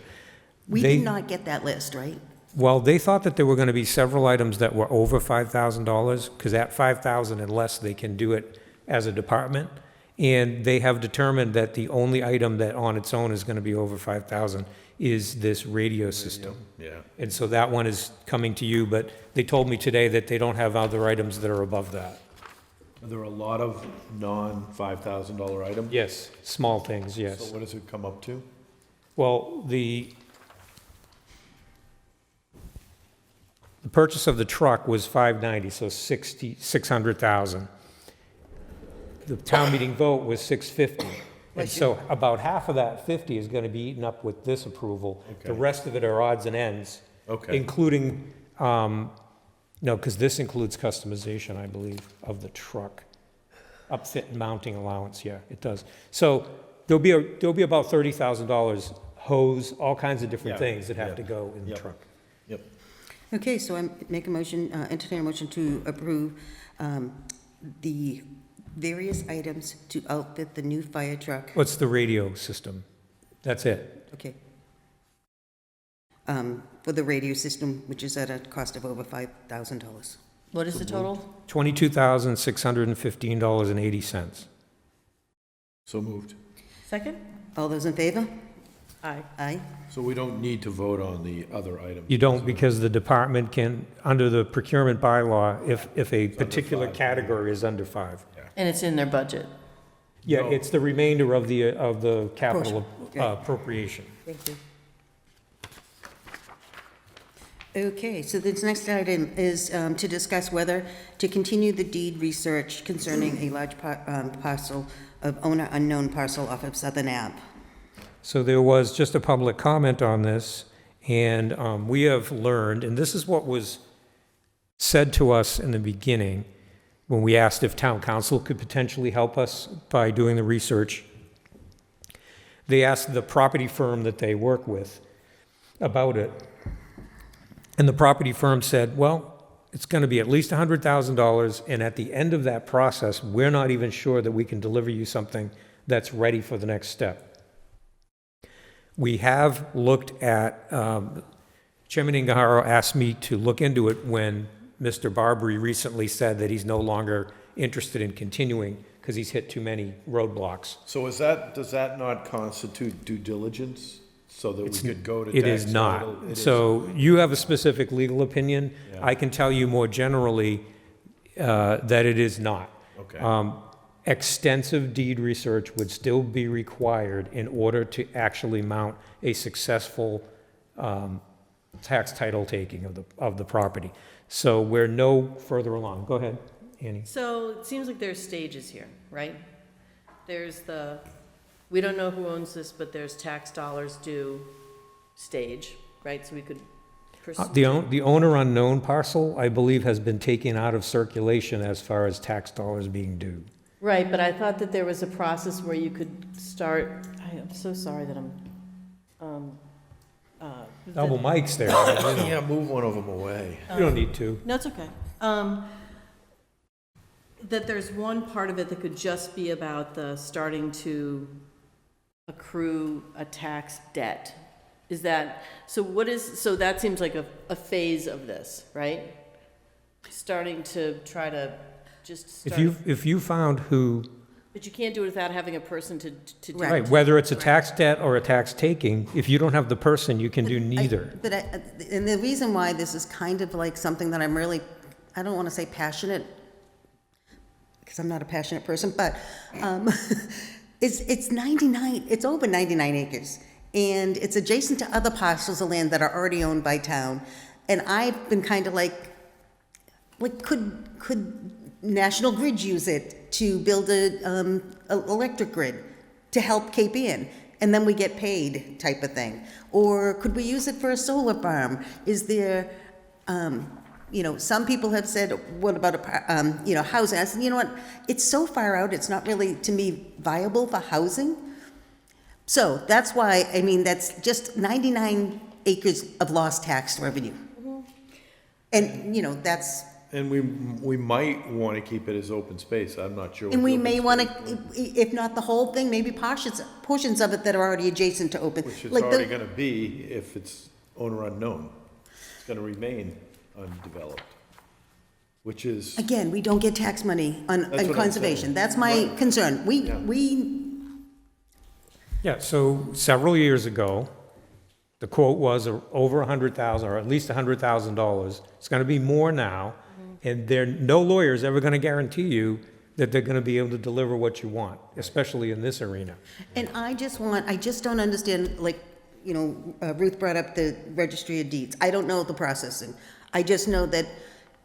Speaker 1: We
Speaker 3: They-
Speaker 1: did not get that list, right?
Speaker 3: Well, they thought that there were going to be several items that were over $5,000, because at $5,000 and less, they can do it as a department. And they have determined that the only item that on its own is going to be over 5,000 is this radio system.
Speaker 2: Yeah.
Speaker 3: And so that one is coming to you, but they told me today that they don't have other items that are above that.
Speaker 2: Are there a lot of non-$5,000 items?
Speaker 3: Yes, small things,
Speaker 2: So
Speaker 3: yes.
Speaker 2: what does it come up to?
Speaker 3: Well, the purchase of the truck was $590, so 600,000. The town meeting vote was $650. And so about half of that 50 is going to be eaten up with this approval. The
Speaker 2: Okay.
Speaker 3: rest of it are odds and ends,
Speaker 2: Okay.
Speaker 3: including, no, because this includes customization, I believe, of the truck. Upfit and mounting allowance, yeah, it does. So there'll be about $30,000 hose, all kinds of different
Speaker 2: Yeah,
Speaker 3: things that have
Speaker 2: yeah,
Speaker 3: to go in the
Speaker 2: yep.
Speaker 3: truck.
Speaker 2: Yep.
Speaker 1: Okay, so I make a motion, entertain a motion to approve the various items to outfit the new fire truck.
Speaker 3: What's the radio system? That's it.
Speaker 1: Okay. For the radio system, which is at a cost of over $5,000.
Speaker 4: What is the total?
Speaker 3: $22,615.80.
Speaker 2: So moved.
Speaker 4: Second?
Speaker 1: All those in favor?
Speaker 4: Aye.
Speaker 1: Aye.
Speaker 2: So we don't need to vote on the other items?
Speaker 3: You don't, because the department can, under the procurement bylaw, if a particular
Speaker 2: five.
Speaker 3: category is under 5.
Speaker 4: And it's in their budget.
Speaker 3: Yeah,
Speaker 2: No.
Speaker 3: it's the remainder of the capital
Speaker 1: Portion, okay.
Speaker 3: appropriation.
Speaker 4: Thank you.
Speaker 1: Okay, so this next item is to discuss whether to continue the deed research concerning a large parcel of owner unknown parcel off of Southern Ave.
Speaker 3: So there was just a public comment on this, and we have learned, and this is what was said to us in the beginning, when we asked if town council could potentially help us by doing the research. They asked the property firm that they work with about it. And the property firm said, well, it's going to be at least $100,000, and at the end of that process, we're not even sure that we can deliver you something that's ready for the next step. We have looked at, Chairman Ingaharo asked me to look into it when Mr. Barbary recently said that he's no longer interested in continuing because he's hit too many roadblocks.
Speaker 2: So does that not constitute due diligence so that we could go to
Speaker 3: It
Speaker 2: tax
Speaker 3: is not.
Speaker 2: title? It is
Speaker 3: So you have a specific legal opinion.
Speaker 2: Yeah.
Speaker 3: I can tell you more generally that it is not.
Speaker 2: Okay.
Speaker 3: Extensive deed research would still be required in order to actually mount a successful tax title taking of the property. So we're no further along. Go ahead, Annie.
Speaker 4: So it seems like there's stages here, right? There's we don't know who owns this, but there's tax dollars due stage, right? So we could
Speaker 3: The owner unknown parcel, I believe, has been taken out of circulation as far as tax dollars being due.
Speaker 4: Right, but I thought that there was a process where you could start, I'm so sorry that I'm,
Speaker 3: Double Mike's there.
Speaker 2: Yeah, move one of them away.
Speaker 3: You don't need to.
Speaker 4: no, it's okay. That there's one part of it that could just be about the starting to accrue a tax debt. Is that, so that seems like a phase of this, right? Starting to try to just start.
Speaker 3: If you found who,
Speaker 4: But you can't do it without having a person to do it.
Speaker 3: right, whether it's a tax debt or a tax taking, if you don't have the person, you can do neither.
Speaker 1: And the reason why this is kind of like something that I'm really, I don't want to say passionate, because I'm not a passionate person, but it's 99, it's over 99 acres. And it's adjacent to other parcels of land that are already owned by town. And I've been kind of like could National Grid use it to build a electric grid to help Cape Ann? And then we get paid type of thing. Or could we use it for a solar farm? Is there, some people have said, what about, housing? I said, you know what, it's so far out, it's not really, to me, viable for housing. So that's why, that's just 99 acres of lost tax revenue. And, that's,
Speaker 2: And we might want to keep it as open space, I'm not sure.
Speaker 1: and
Speaker 2: what
Speaker 1: we
Speaker 2: the
Speaker 1: may
Speaker 2: open
Speaker 1: want
Speaker 2: space
Speaker 1: to, if not the whole thing, maybe portions of it that are already adjacent to open.
Speaker 2: Which it's
Speaker 1: Like
Speaker 2: already gonna be if it's owner unknown. It's gonna remain undeveloped, which is,
Speaker 1: Again, we don't get tax money
Speaker 2: That's
Speaker 1: on
Speaker 2: what I'm
Speaker 1: conservation.
Speaker 2: saying.
Speaker 1: That's my
Speaker 2: Right.
Speaker 1: concern.
Speaker 2: Yeah.
Speaker 3: Yeah, so several years ago, the quote was over $100,000, or at least $100,000. It's going to be more now, and no lawyer is ever going to guarantee you that they're going to be able to deliver what you want, especially in this arena.
Speaker 1: And I just don't understand, Ruth brought up the registry of deeds. I don't know the processing. I just know that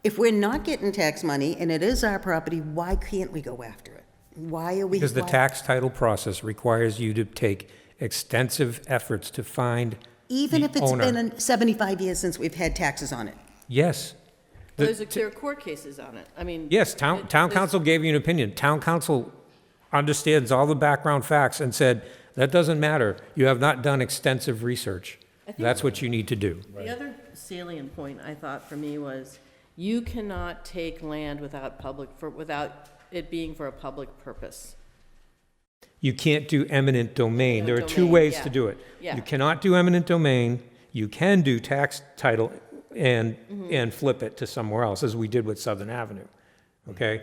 Speaker 1: if we're not getting tax money and it is our property, why can't we go after it? Why are we?
Speaker 3: Because the tax title process requires you to take extensive efforts to find
Speaker 1: Even
Speaker 3: the
Speaker 1: if it's
Speaker 3: owner.
Speaker 1: been 75 years since we've had taxes on it.
Speaker 3: Yes.
Speaker 4: There are court cases on it.
Speaker 3: Yes, town council gave you an opinion. Town council understands all the background facts and said, that doesn't matter. You have not done extensive research. That's what you need to do.
Speaker 4: The other salient point I thought for me was, you cannot take land without it being for a public purpose.
Speaker 3: You can't do eminent domain. There are
Speaker 4: Eminent
Speaker 3: two
Speaker 4: domain,
Speaker 3: ways
Speaker 4: yeah.
Speaker 3: to do it.
Speaker 4: Yeah.
Speaker 3: You cannot do eminent domain. You can do tax title and flip it to somewhere else, as we did with Southern Avenue, okay?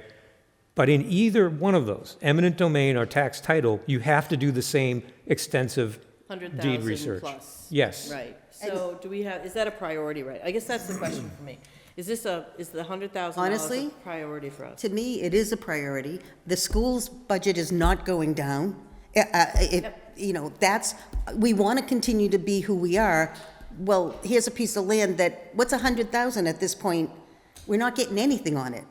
Speaker 3: But in either one of those, eminent domain or tax title, you have to do the same extensive
Speaker 4: 100,000
Speaker 3: deed research.
Speaker 4: plus.
Speaker 3: Yes.
Speaker 4: Right. So is that a priority, right? I guess that's the question for me. Is the $100,000
Speaker 1: Honestly,
Speaker 4: a priority for us?
Speaker 1: To me, it is a priority. The school's budget is not going down. We want to continue to be who we are. Well, here's a piece of land what's 100,000 at this point? We're not getting anything on it.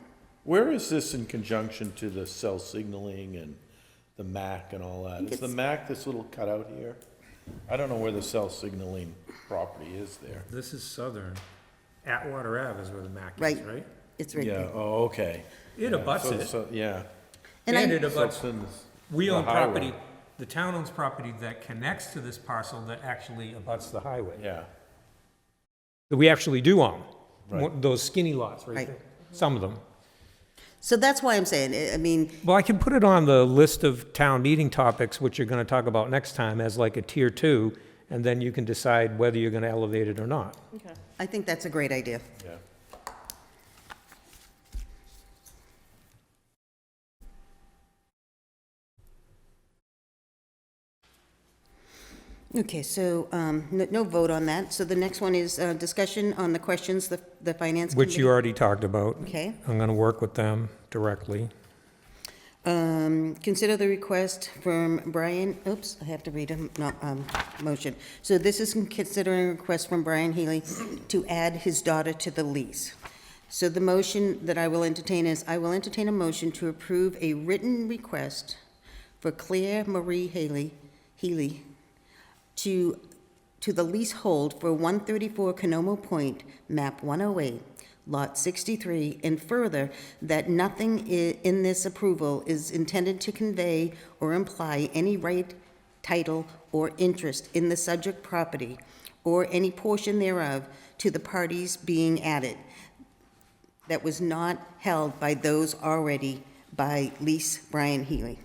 Speaker 2: where is this in conjunction to the cell signaling and the MAC and all that? Is the MAC this little cutout here? I don't know where the cell signaling property is there.
Speaker 3: This is Southern. Atwater Ave is where the MAC
Speaker 1: Right.
Speaker 3: is, right?
Speaker 1: It's right
Speaker 2: Yeah,
Speaker 1: there.
Speaker 2: oh, okay.
Speaker 3: It abuts
Speaker 2: So-
Speaker 3: it.
Speaker 2: so- Yeah.
Speaker 1: And
Speaker 3: And
Speaker 1: I-
Speaker 3: it abuts,
Speaker 2: Substance-
Speaker 3: we own
Speaker 2: the highway.
Speaker 3: property, the town owns property that connects to this parcel that actually abuts the highway.
Speaker 2: Yeah,
Speaker 3: That we actually do own.
Speaker 2: Right.
Speaker 3: Those skinny lots right
Speaker 1: Right.
Speaker 3: there, some of them.
Speaker 1: So that's why I'm saying,
Speaker 3: Well, I can put it on the list of town meeting topics, which you're gonna talk about next time, as like a tier 2, and then you can decide whether you're gonna elevate it or not.
Speaker 4: Okay.
Speaker 1: I think that's a great idea.
Speaker 2: yeah.
Speaker 1: Okay, so no vote on that. So the next one is discussion on the questions the finance committee.
Speaker 3: Which you already talked about.
Speaker 1: Okay.
Speaker 3: I'm gonna work with them directly.
Speaker 1: Consider the request from Brian, oops, I have to read motion. So this is considering a request from Brian Healy to add his daughter to the lease. So the motion that I will entertain is, I will entertain a motion to approve a written request for Claire Marie Healy to to the leasehold for 134 Canomo Point, map 108, lot 63, and further, that nothing in this approval is intended to convey or imply any right, title, or interest in the subject property or any portion thereof to the parties being added that was not held by those already by lease Brian Healy.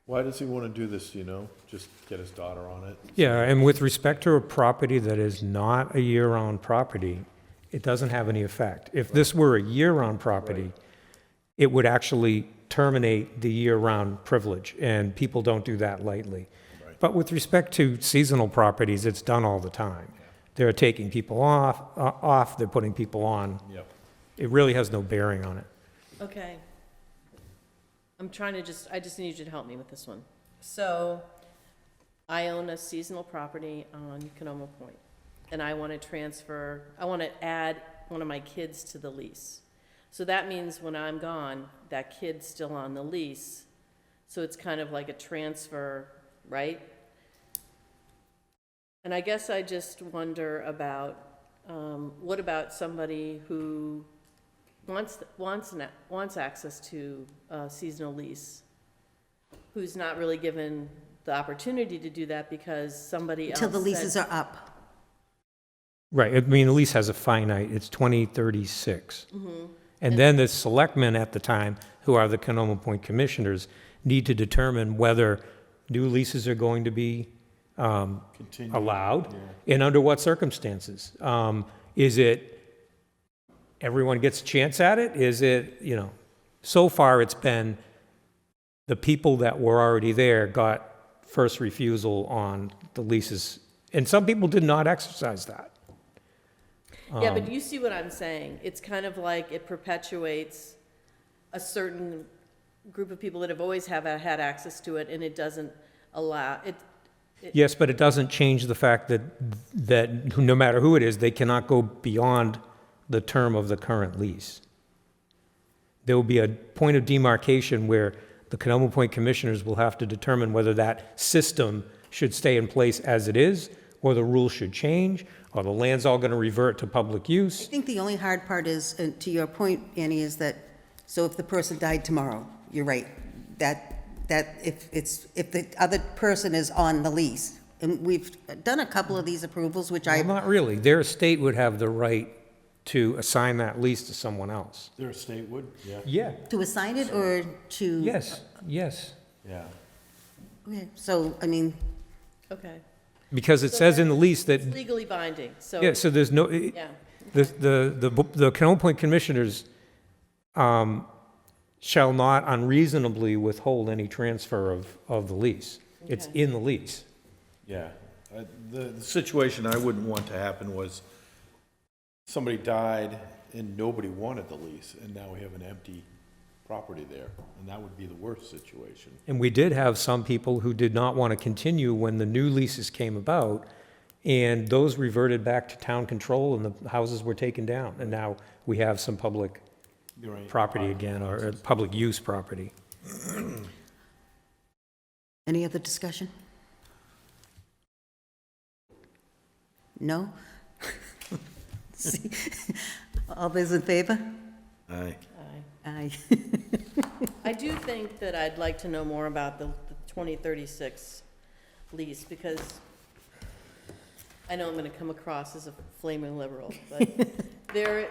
Speaker 2: Why does he want to do this, do you know? Just get his daughter on it?
Speaker 3: Yeah, and with respect to a property that is not a year-round property, it doesn't have any effect. If this were a year-round property, it would actually terminate the year-round privilege, and people don't do that lightly.
Speaker 2: Right.
Speaker 3: But with respect to seasonal properties, it's done all the time. They're taking people off, they're putting people on.
Speaker 2: Yep.
Speaker 3: It really has no bearing on it.
Speaker 4: Okay. I just need you to help me with this one. So, I own a seasonal property on Canomo Point, and I want to add one of my kids to the lease. So that means when I'm gone, that kid's still on the lease, so it's kind of like a transfer, right? And I guess I just wonder about, what about somebody who wants access to a seasonal lease, who's not really given the opportunity to do that because somebody else
Speaker 1: Till the
Speaker 4: said-
Speaker 1: leases are up.
Speaker 3: Right, I mean, the lease has a finite, it's 2036. And then the selectmen at the time, who are the Canomo Point commissioners, need to determine whether new leases are going to be
Speaker 2: Continue.
Speaker 3: allowed, and under what circumstances. Is it, everyone gets a chance at it? Is it, so far it's been the people that were already there got first refusal on the leases, and some people did not exercise that.
Speaker 4: Yeah, but you see what I'm saying? It's kind of like it perpetuates a certain group of people that have always had access to it, and it doesn't allow,
Speaker 3: Yes, but it doesn't change the fact that no matter who it is, they cannot go beyond the term of the current lease. There will be a point of demarcation where the Canomo Point commissioners will have to determine whether that system should stay in place as it is, or the rules should change, or the land's all going to revert to public
Speaker 1: I
Speaker 3: use.
Speaker 1: think the only hard part is, to your point, Annie, is that, so if the person died tomorrow, you're right, that if the other person is on the lease, and we've done a couple of these approvals, which
Speaker 3: Well, not really. Their estate would have the right to assign that lease to someone else.
Speaker 2: Their estate would? Yeah.
Speaker 3: Yeah.
Speaker 1: to assign it or to?
Speaker 3: Yes.
Speaker 2: Yeah.
Speaker 1: Okay, so, I mean,
Speaker 4: okay.
Speaker 3: Because it says in the lease that,
Speaker 4: It's legally binding, so.
Speaker 3: yeah, so there's no,
Speaker 4: Yeah,
Speaker 3: the Canomo Point commissioners shall not unreasonably withhold any transfer of the lease. It's
Speaker 4: Okay.
Speaker 3: in the lease.
Speaker 2: Yeah. The situation I wouldn't want to happen was somebody died and nobody wanted the lease, and now we have an empty property there, and that would be the worst situation.
Speaker 3: And we did have some people who did not want to continue when the new leases came about, and those reverted back to town control, and the houses were taken down. And now we have some public
Speaker 2: You're right.
Speaker 3: property again, or public use property.
Speaker 1: any other discussion? No? See, all those in favor?
Speaker 2: Aye.
Speaker 1: Aye.
Speaker 4: I do think that I'd like to know more about the 2036 lease, because I know I'm going to come across as a flaming liberal, but there,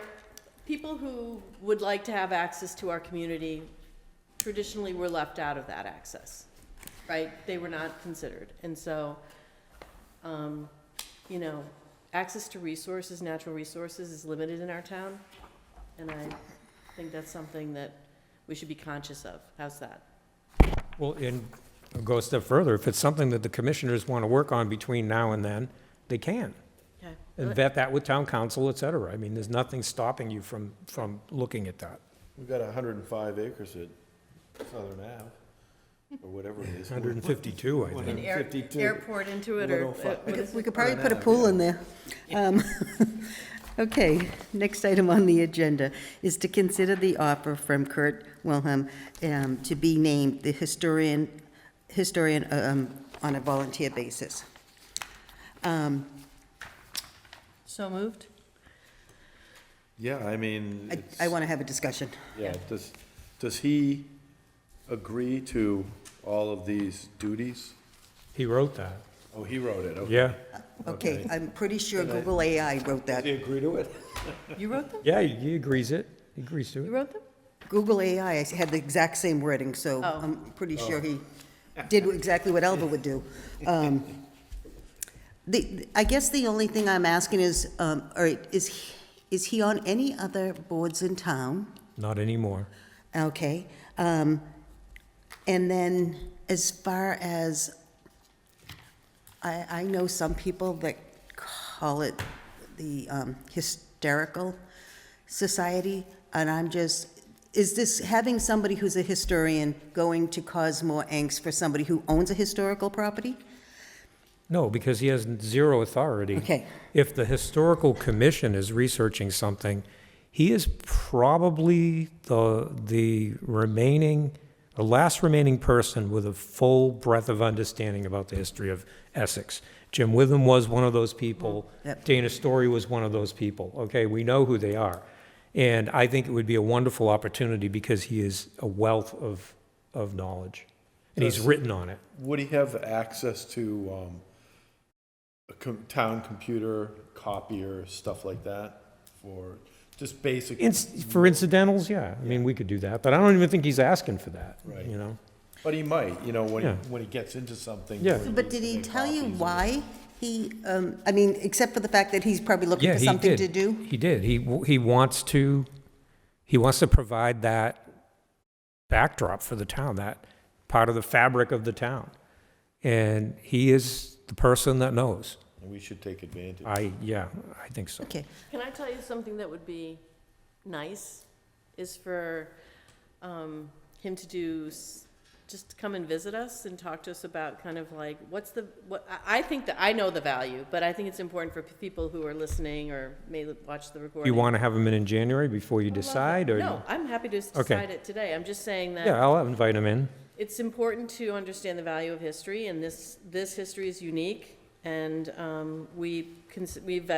Speaker 4: people who would like to have access to our community traditionally were left out of that access, right? They were not considered. And so, access to resources, natural resources, is limited in our town, and I think that's something that we should be conscious of. How's that?
Speaker 3: Well, and I'll go a step further. If it's something that the commissioners want to work on between now and then, they can.
Speaker 4: Okay.
Speaker 3: And vet that with town council, et cetera. I mean, there's nothing stopping you from looking at that.
Speaker 2: We've got 105 acres at Southern Ave, or whatever it is.
Speaker 3: 152, I think.
Speaker 4: An
Speaker 2: 152.
Speaker 4: airport into it, or
Speaker 2: 105.
Speaker 4: what is
Speaker 1: We
Speaker 4: it?
Speaker 1: could probably put a pool in there. Okay, next item on the agenda is to consider the offer from Kurt Wilhelm to be named the historian on a volunteer basis.
Speaker 4: So moved?
Speaker 2: Yeah, I mean,
Speaker 1: I want to have a discussion.
Speaker 2: yeah, does he agree to all of these duties?
Speaker 3: He wrote that.
Speaker 2: Oh, he wrote it, okay.
Speaker 3: Yeah,
Speaker 1: Okay,
Speaker 2: Okay.
Speaker 1: I'm pretty sure
Speaker 2: Then I-
Speaker 1: Google AI wrote
Speaker 2: Does
Speaker 1: that.
Speaker 2: he agree to it?
Speaker 4: You wrote them?
Speaker 3: yeah, he agrees it. He agrees to
Speaker 4: You
Speaker 3: it.
Speaker 4: wrote them?
Speaker 1: Google AI had the exact same wording, so
Speaker 4: Oh.
Speaker 1: I'm pretty sure he did exactly what Elva would do. I guess the only thing I'm asking is, all right, is he on any other boards in town?
Speaker 3: Not anymore.
Speaker 1: Okay. And then as far as, I know some people that call it the hysterical society, and I'm just, is this, having somebody who's a historian going to cause more angst for somebody who owns a historical property?
Speaker 3: No, because he has zero authority.
Speaker 1: Okay.
Speaker 3: If the Historical Commission is researching something, he is probably the last remaining person with a full breadth of understanding about the history of Essex. Jim Witham was one of those people.
Speaker 1: Yep.
Speaker 3: Dana Story was one of those people. Okay, we know who they are. And I think it would be a wonderful opportunity because he is a wealth of knowledge. And he's written on it.
Speaker 2: Would he have access to town computer, copier, stuff like that, for just basic?
Speaker 3: For incidentals, yeah. I mean, we could do that, but I don't even think he's asking for that,
Speaker 2: Right.
Speaker 3: you know?
Speaker 2: But he might, when
Speaker 3: Yeah.
Speaker 2: when he gets into something.
Speaker 3: Yeah.
Speaker 2: where he
Speaker 1: But
Speaker 2: needs
Speaker 1: did
Speaker 2: to
Speaker 1: he
Speaker 2: make
Speaker 1: tell you
Speaker 2: copies of it.
Speaker 1: why he, I mean, except for the fact that he's probably looking
Speaker 3: Yeah,
Speaker 1: for
Speaker 3: he
Speaker 1: something
Speaker 3: did.
Speaker 1: to do?
Speaker 3: He did. He wants to provide that backdrop for the town, that part of the fabric of the town. And he is the person that knows.
Speaker 2: And we should take advantage.
Speaker 3: I think so.
Speaker 1: Okay.
Speaker 4: Can I tell you something that would be nice, is for him to do, just come and visit us and talk to us about kind of like, I think that I know the value, but I think it's important for people who are listening or may watch the recording.
Speaker 3: You want to have him in January before you decide, or?
Speaker 4: No, I'm happy to decide it today. I'm just saying that.
Speaker 3: Yeah, I'll invite him in.
Speaker 4: It's important to understand the value of history, and this history is unique, and we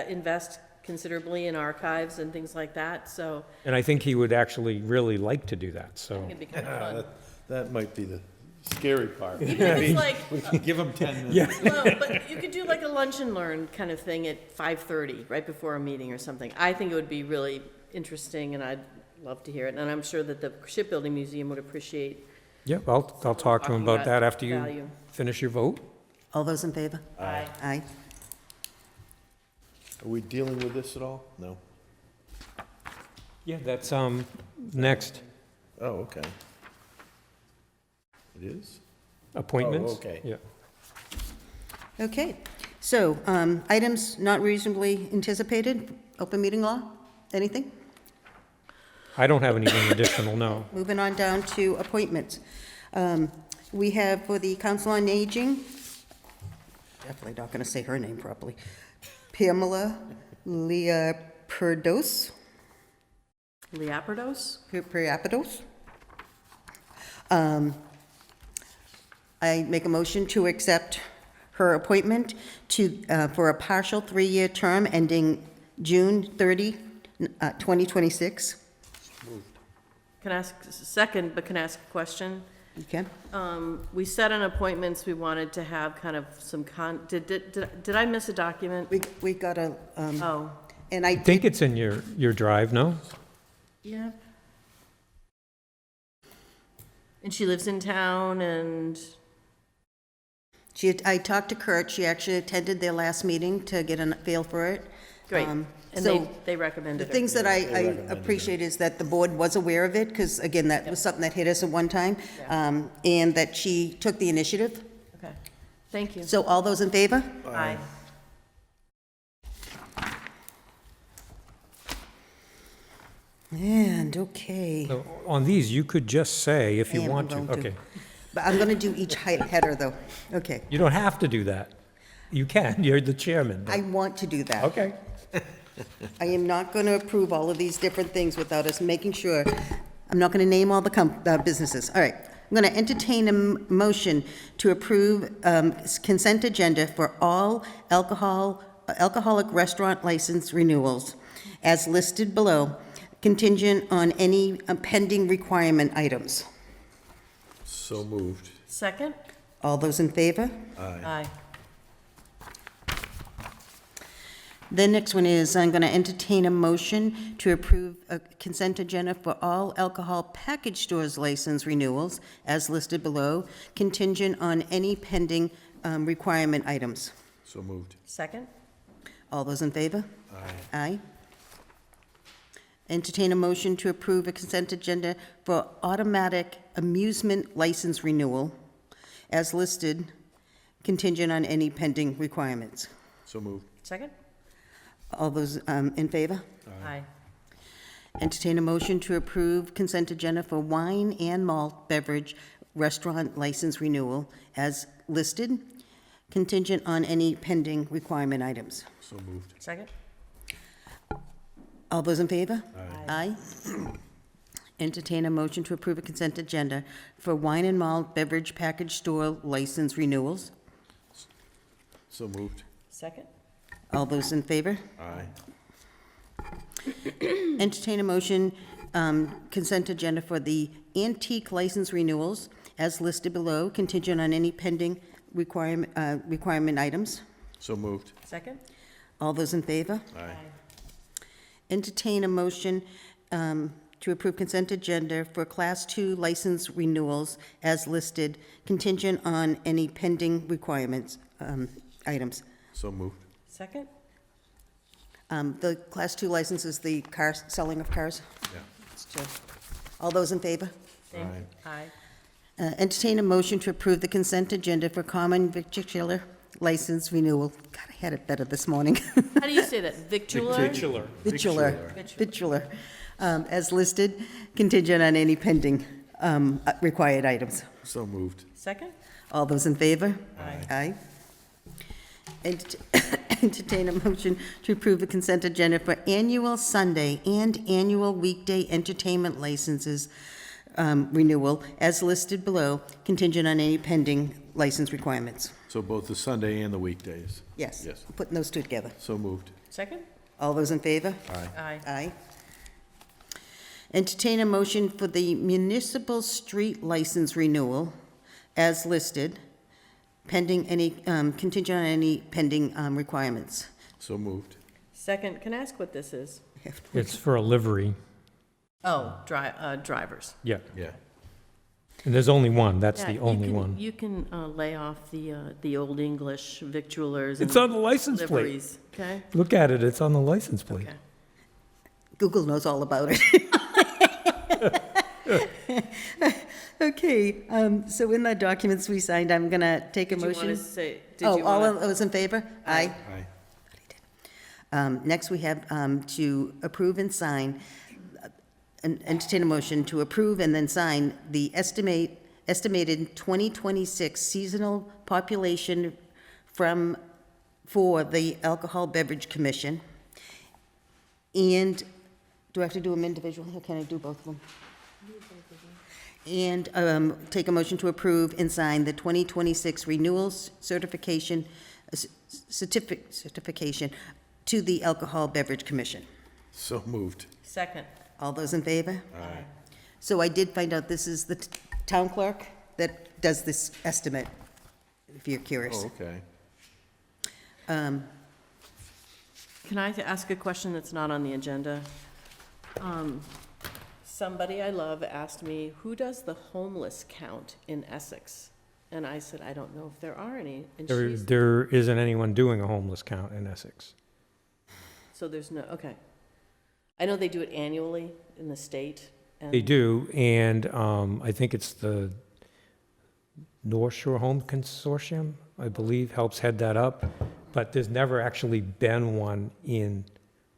Speaker 4: invest considerably in archives and things like that, so
Speaker 3: And I think he would actually really like to do that,
Speaker 4: I
Speaker 3: so.
Speaker 4: think it'd be kind of fun.
Speaker 2: That might be the scary part.
Speaker 4: Even if it's like,
Speaker 2: We can give him 10 minutes.
Speaker 4: well, but you could do like a lunch and learn kind of thing at 5:30, right before a meeting or something. I think it would be really interesting, and I'd love to hear it, and I'm sure that the Shipbuilding Museum would appreciate.
Speaker 3: Yep, I'll talk to him
Speaker 4: Talking
Speaker 3: about
Speaker 4: about
Speaker 3: that after you
Speaker 4: value.
Speaker 3: finish your vote.
Speaker 1: All those in favor?
Speaker 4: Aye.
Speaker 1: Aye.
Speaker 2: Are we dealing with this at all? No?
Speaker 3: Yeah, that's, next.
Speaker 2: Oh, okay. It is?
Speaker 3: Appointments?
Speaker 2: Oh, okay.
Speaker 3: Yeah.
Speaker 1: Okay, so, items not reasonably anticipated, open meeting law, anything?
Speaker 3: I don't have anything additional, no.
Speaker 1: Moving on down to appointments. We have for the Council on Aging, definitely not going to say her name properly, Pamela Liaperdos.
Speaker 4: Liaperdos?
Speaker 1: Priapidos. I make a motion to accept her appointment for a partial 3-year term ending June 30, 2026.
Speaker 4: Can I ask, second, but can I ask a question?
Speaker 1: You can?
Speaker 4: We said on appointments, we wanted to have kind of some did I miss a document?
Speaker 1: We got a,
Speaker 4: Oh,
Speaker 1: and
Speaker 3: I think it's in your drive, no?
Speaker 4: yeah. And she lives in town, and
Speaker 1: I talked to Kurt, she actually attended their last meeting to get a feel for it.
Speaker 4: great,
Speaker 1: Um,
Speaker 4: and
Speaker 1: so
Speaker 4: they
Speaker 1: The
Speaker 4: recommended it.
Speaker 1: things that I appreciate is that the board was aware of it, because again, that was something that hit us at one time, and that she took the initiative.
Speaker 4: Okay, thank you.
Speaker 1: So all those in favor?
Speaker 4: Aye.
Speaker 1: And, okay,
Speaker 3: So on these, you could just say, if
Speaker 1: I
Speaker 3: you
Speaker 1: am
Speaker 3: want to,
Speaker 1: going to.
Speaker 3: okay.
Speaker 1: but I'm gonna do each header, though. Okay,
Speaker 3: You don't have to do that. You can, you're the chairman.
Speaker 1: I want to do that.
Speaker 3: Okay.
Speaker 1: I am not gonna approve all of these different things without us making sure, I'm not gonna name all the businesses. All right, I'm going to entertain a motion to approve consent agenda for all alcoholic restaurant license renewals as listed below, contingent on any pending requirement items.
Speaker 2: So moved.
Speaker 4: Second?
Speaker 1: All those in favor?
Speaker 4: Aye.
Speaker 1: The next one is, I'm going to entertain a motion to approve a consent agenda for all alcohol package stores license renewals as listed below, contingent on any pending requirement items.
Speaker 2: So moved.
Speaker 4: Second?
Speaker 1: All those in favor?
Speaker 2: Aye.
Speaker 1: Aye. Entertain a motion to approve a consent agenda for automatic amusement license renewal as listed, contingent on any pending requirements.
Speaker 2: So moved.
Speaker 4: Second?
Speaker 1: All those in favor?
Speaker 4: Aye.
Speaker 1: Entertain a motion to approve consent agenda for wine and malt beverage restaurant license renewal as listed, contingent on any pending requirement items.
Speaker 2: So moved.
Speaker 4: Second?
Speaker 1: All those in favor?
Speaker 2: Aye.
Speaker 1: Aye. Entertain a motion to approve a consent agenda for wine and malt beverage package store license renewals.
Speaker 2: So moved.
Speaker 4: Second?
Speaker 1: All those in favor?
Speaker 2: Aye.
Speaker 1: Entertain a motion, consent agenda for the antique license renewals as listed below, contingent on any pending requirement items.
Speaker 2: So moved.
Speaker 4: Second?
Speaker 1: All those in favor?
Speaker 2: Aye.
Speaker 1: Entertain a motion to approve consent agenda for Class 2 license renewals as listed, contingent on any pending requirements, items.
Speaker 2: So moved.
Speaker 4: Second?
Speaker 1: The Class 2 license is the car, selling of cars.
Speaker 2: Yeah.
Speaker 1: It's all those in favor?
Speaker 4: Aye.
Speaker 1: Entertain a motion to approve the consent agenda for common victular license renewal. God, I had it better this morning.
Speaker 4: How do you say that? Victular?
Speaker 1: Victular, as listed, contingent on any pending required items.
Speaker 2: So moved.
Speaker 4: Second?
Speaker 1: All those in favor?
Speaker 4: Aye.
Speaker 1: Aye. Entertain a motion to approve the consent agenda for annual Sunday and annual weekday entertainment licenses renewal as listed below, contingent on any pending license requirements.
Speaker 2: So both the Sunday and the weekdays.
Speaker 1: Yes.
Speaker 2: Yes.
Speaker 1: Putting those two together.
Speaker 2: So moved.
Speaker 4: Second?
Speaker 1: All those in favor?
Speaker 2: Aye.
Speaker 4: Aye.
Speaker 1: Aye. Entertain a motion for the municipal street license renewal as listed, pending any, contingent on any pending requirements.
Speaker 2: So moved.
Speaker 4: Second, can I ask what this is?
Speaker 3: It's for a livery.
Speaker 4: Oh, drivers.
Speaker 3: Yeah.
Speaker 2: Yeah.
Speaker 3: And there's only one. That's
Speaker 4: Yeah,
Speaker 3: the
Speaker 4: you
Speaker 3: only
Speaker 4: can-
Speaker 3: one.
Speaker 4: You can lay off the Old English victualers and
Speaker 3: It's on the license plate.
Speaker 4: liveries, okay?
Speaker 3: Look at it. It's on the license plate.
Speaker 4: Okay.
Speaker 1: Google knows all about it. Okay, so in the documents we signed, I'm going to take a
Speaker 4: Did you
Speaker 1: motion.
Speaker 4: want to say,
Speaker 1: Oh, all of those in favor?
Speaker 4: Aye.
Speaker 2: Aye.
Speaker 1: Next, we have to approve and sign, and entertain a motion to approve and then sign the estimated 2026 seasonal population for the Alcohol Beverage Commission. And, do I have to do them individually, or can I do both of them? And take a motion to approve and sign the 2026 renewals certification to the Alcohol Beverage Commission.
Speaker 2: So moved.
Speaker 4: Second.
Speaker 1: All those in favor?
Speaker 2: Aye.
Speaker 1: So I did find out this is the town clerk that does this estimate, if you're curious.
Speaker 2: Oh, okay.
Speaker 4: Can I ask a question that's not on the agenda? Somebody I love asked me, who does the homeless count in Essex? And I said, I don't know if there are any. And she's,
Speaker 3: There isn't anyone doing a homeless count in Essex.
Speaker 4: so there's no, okay. I know they do it annually in the state. And
Speaker 3: They do, and I think it's the North Shore Home Consortium, I believe, helps head that up, but there's never actually been one in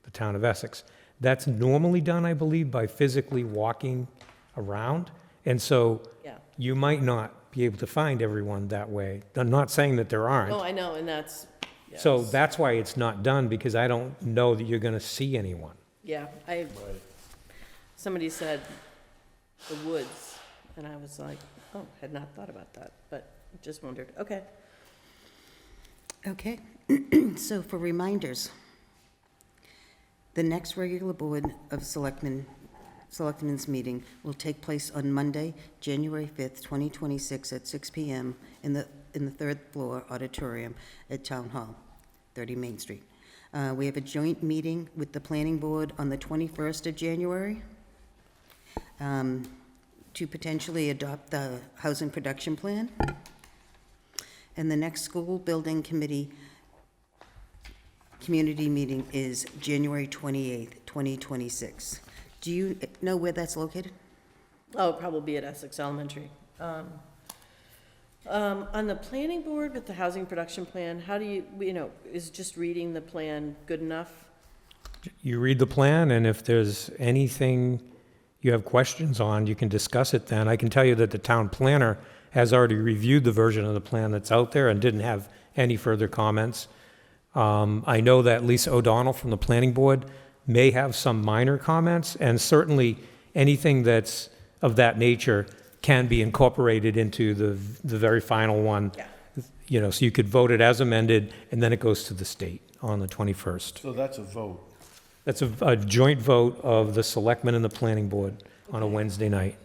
Speaker 3: the town of Essex. That's normally done, I believe, by physically walking around, and so
Speaker 4: Yeah.
Speaker 3: you might not be able to find everyone that way. I'm not saying that there aren't.
Speaker 4: Oh, I know, and that's,
Speaker 3: So
Speaker 4: yes.
Speaker 3: that's why it's not done, because I don't know that you're gonna see anyone.
Speaker 4: Yeah, somebody said the woods, and I was like, Oh, had not thought about that, but just wondered. Okay.
Speaker 1: Okay, so for reminders, the next regular Board of Selectmen's meeting will take place on Monday, January 5th, 2026 at 6 PM in the third floor auditorium at Town Hall, 30 Main Street. We have a joint meeting with the Planning Board on the 21st of January to potentially adopt the housing production plan. And the next school building committee community meeting is January 28th, 2026. Do you know where that's located?
Speaker 4: Oh, probably at Essex Elementary. On the planning board with the housing production plan, how do you, is just reading the plan good enough?
Speaker 3: You read the plan, and if there's anything you have questions on, you can discuss it then. I can tell you that the town planner has already reviewed the version of the plan that's out there and didn't have any further comments. I know that Lisa O'Donnell from the planning board may have some minor comments, and certainly anything that's of that nature can be incorporated into the very final one.
Speaker 4: Yeah.
Speaker 3: So you could vote it as amended, and then it goes to the state on the 21st.
Speaker 2: So that's a vote.
Speaker 3: That's a joint vote of the selectmen and the planning board on a Wednesday night.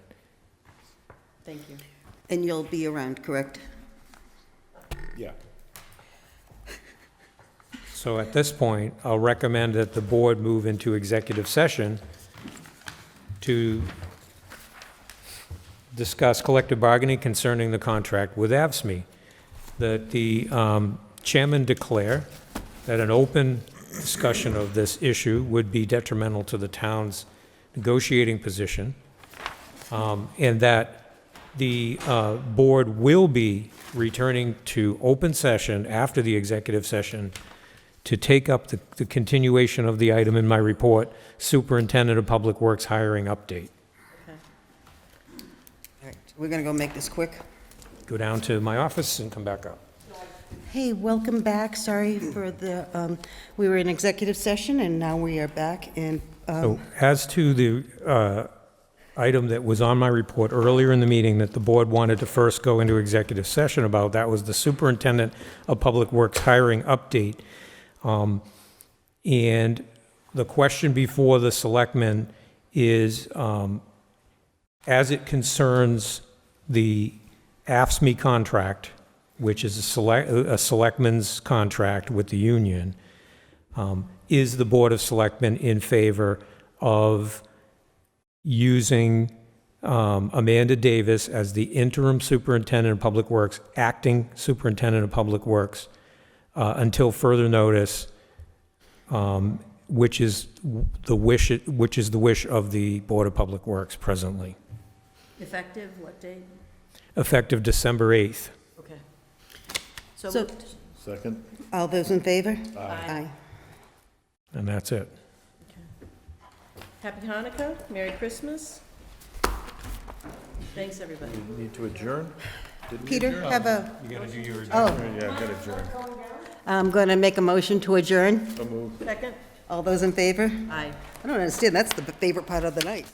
Speaker 4: Thank you.
Speaker 1: And you'll be around, correct?
Speaker 2: Yeah.
Speaker 3: So at this point, I'll recommend that the board move into executive session to discuss collective bargaining concerning the contract with AVSME. That the chairman declare that an open discussion of this issue would be detrimental to the town's negotiating position, and that the board will be returning to open session after the executive session to take up the continuation of the item in my report, Superintendent of Public Works hiring update.
Speaker 4: Okay.
Speaker 1: All right, we're going to go make this quick.
Speaker 3: Go down to my office and come back up.
Speaker 1: Hey, welcome back. Sorry for the, we were in executive session and now we are back in.
Speaker 3: So as to the item that was on my report earlier in the meeting that the board wanted to first go into executive session about, that was the Superintendent of Public Works hiring update. And the question before the selectmen is, as it concerns the AFSCME contract, which is a selectman's contract with the union, is the Board of Selectmen in favor of using Amanda Davis as the interim superintendent of Public Works, acting superintendent of Public Works, until further notice, which is the wish of the Board of Public Works presently,
Speaker 4: Effective what date?
Speaker 3: effective December 8th.
Speaker 4: Okay. So
Speaker 1: So-
Speaker 4: moved.
Speaker 2: Second?
Speaker 1: All those in favor?
Speaker 4: Aye.
Speaker 3: And that's it.
Speaker 4: Happy Hanukkah, Merry Christmas. Thanks, everybody.
Speaker 2: We need to adjourn? Did we
Speaker 1: Peter,
Speaker 2: adjourn?
Speaker 1: have a,
Speaker 3: You gotta do your.
Speaker 1: oh,
Speaker 2: Yeah, gotta adjourn.
Speaker 1: I'm going to make a motion to adjourn.
Speaker 2: So moved.
Speaker 4: Second?
Speaker 1: All those in favor?
Speaker 4: Aye.
Speaker 1: I don't understand, that's the favorite part of the night.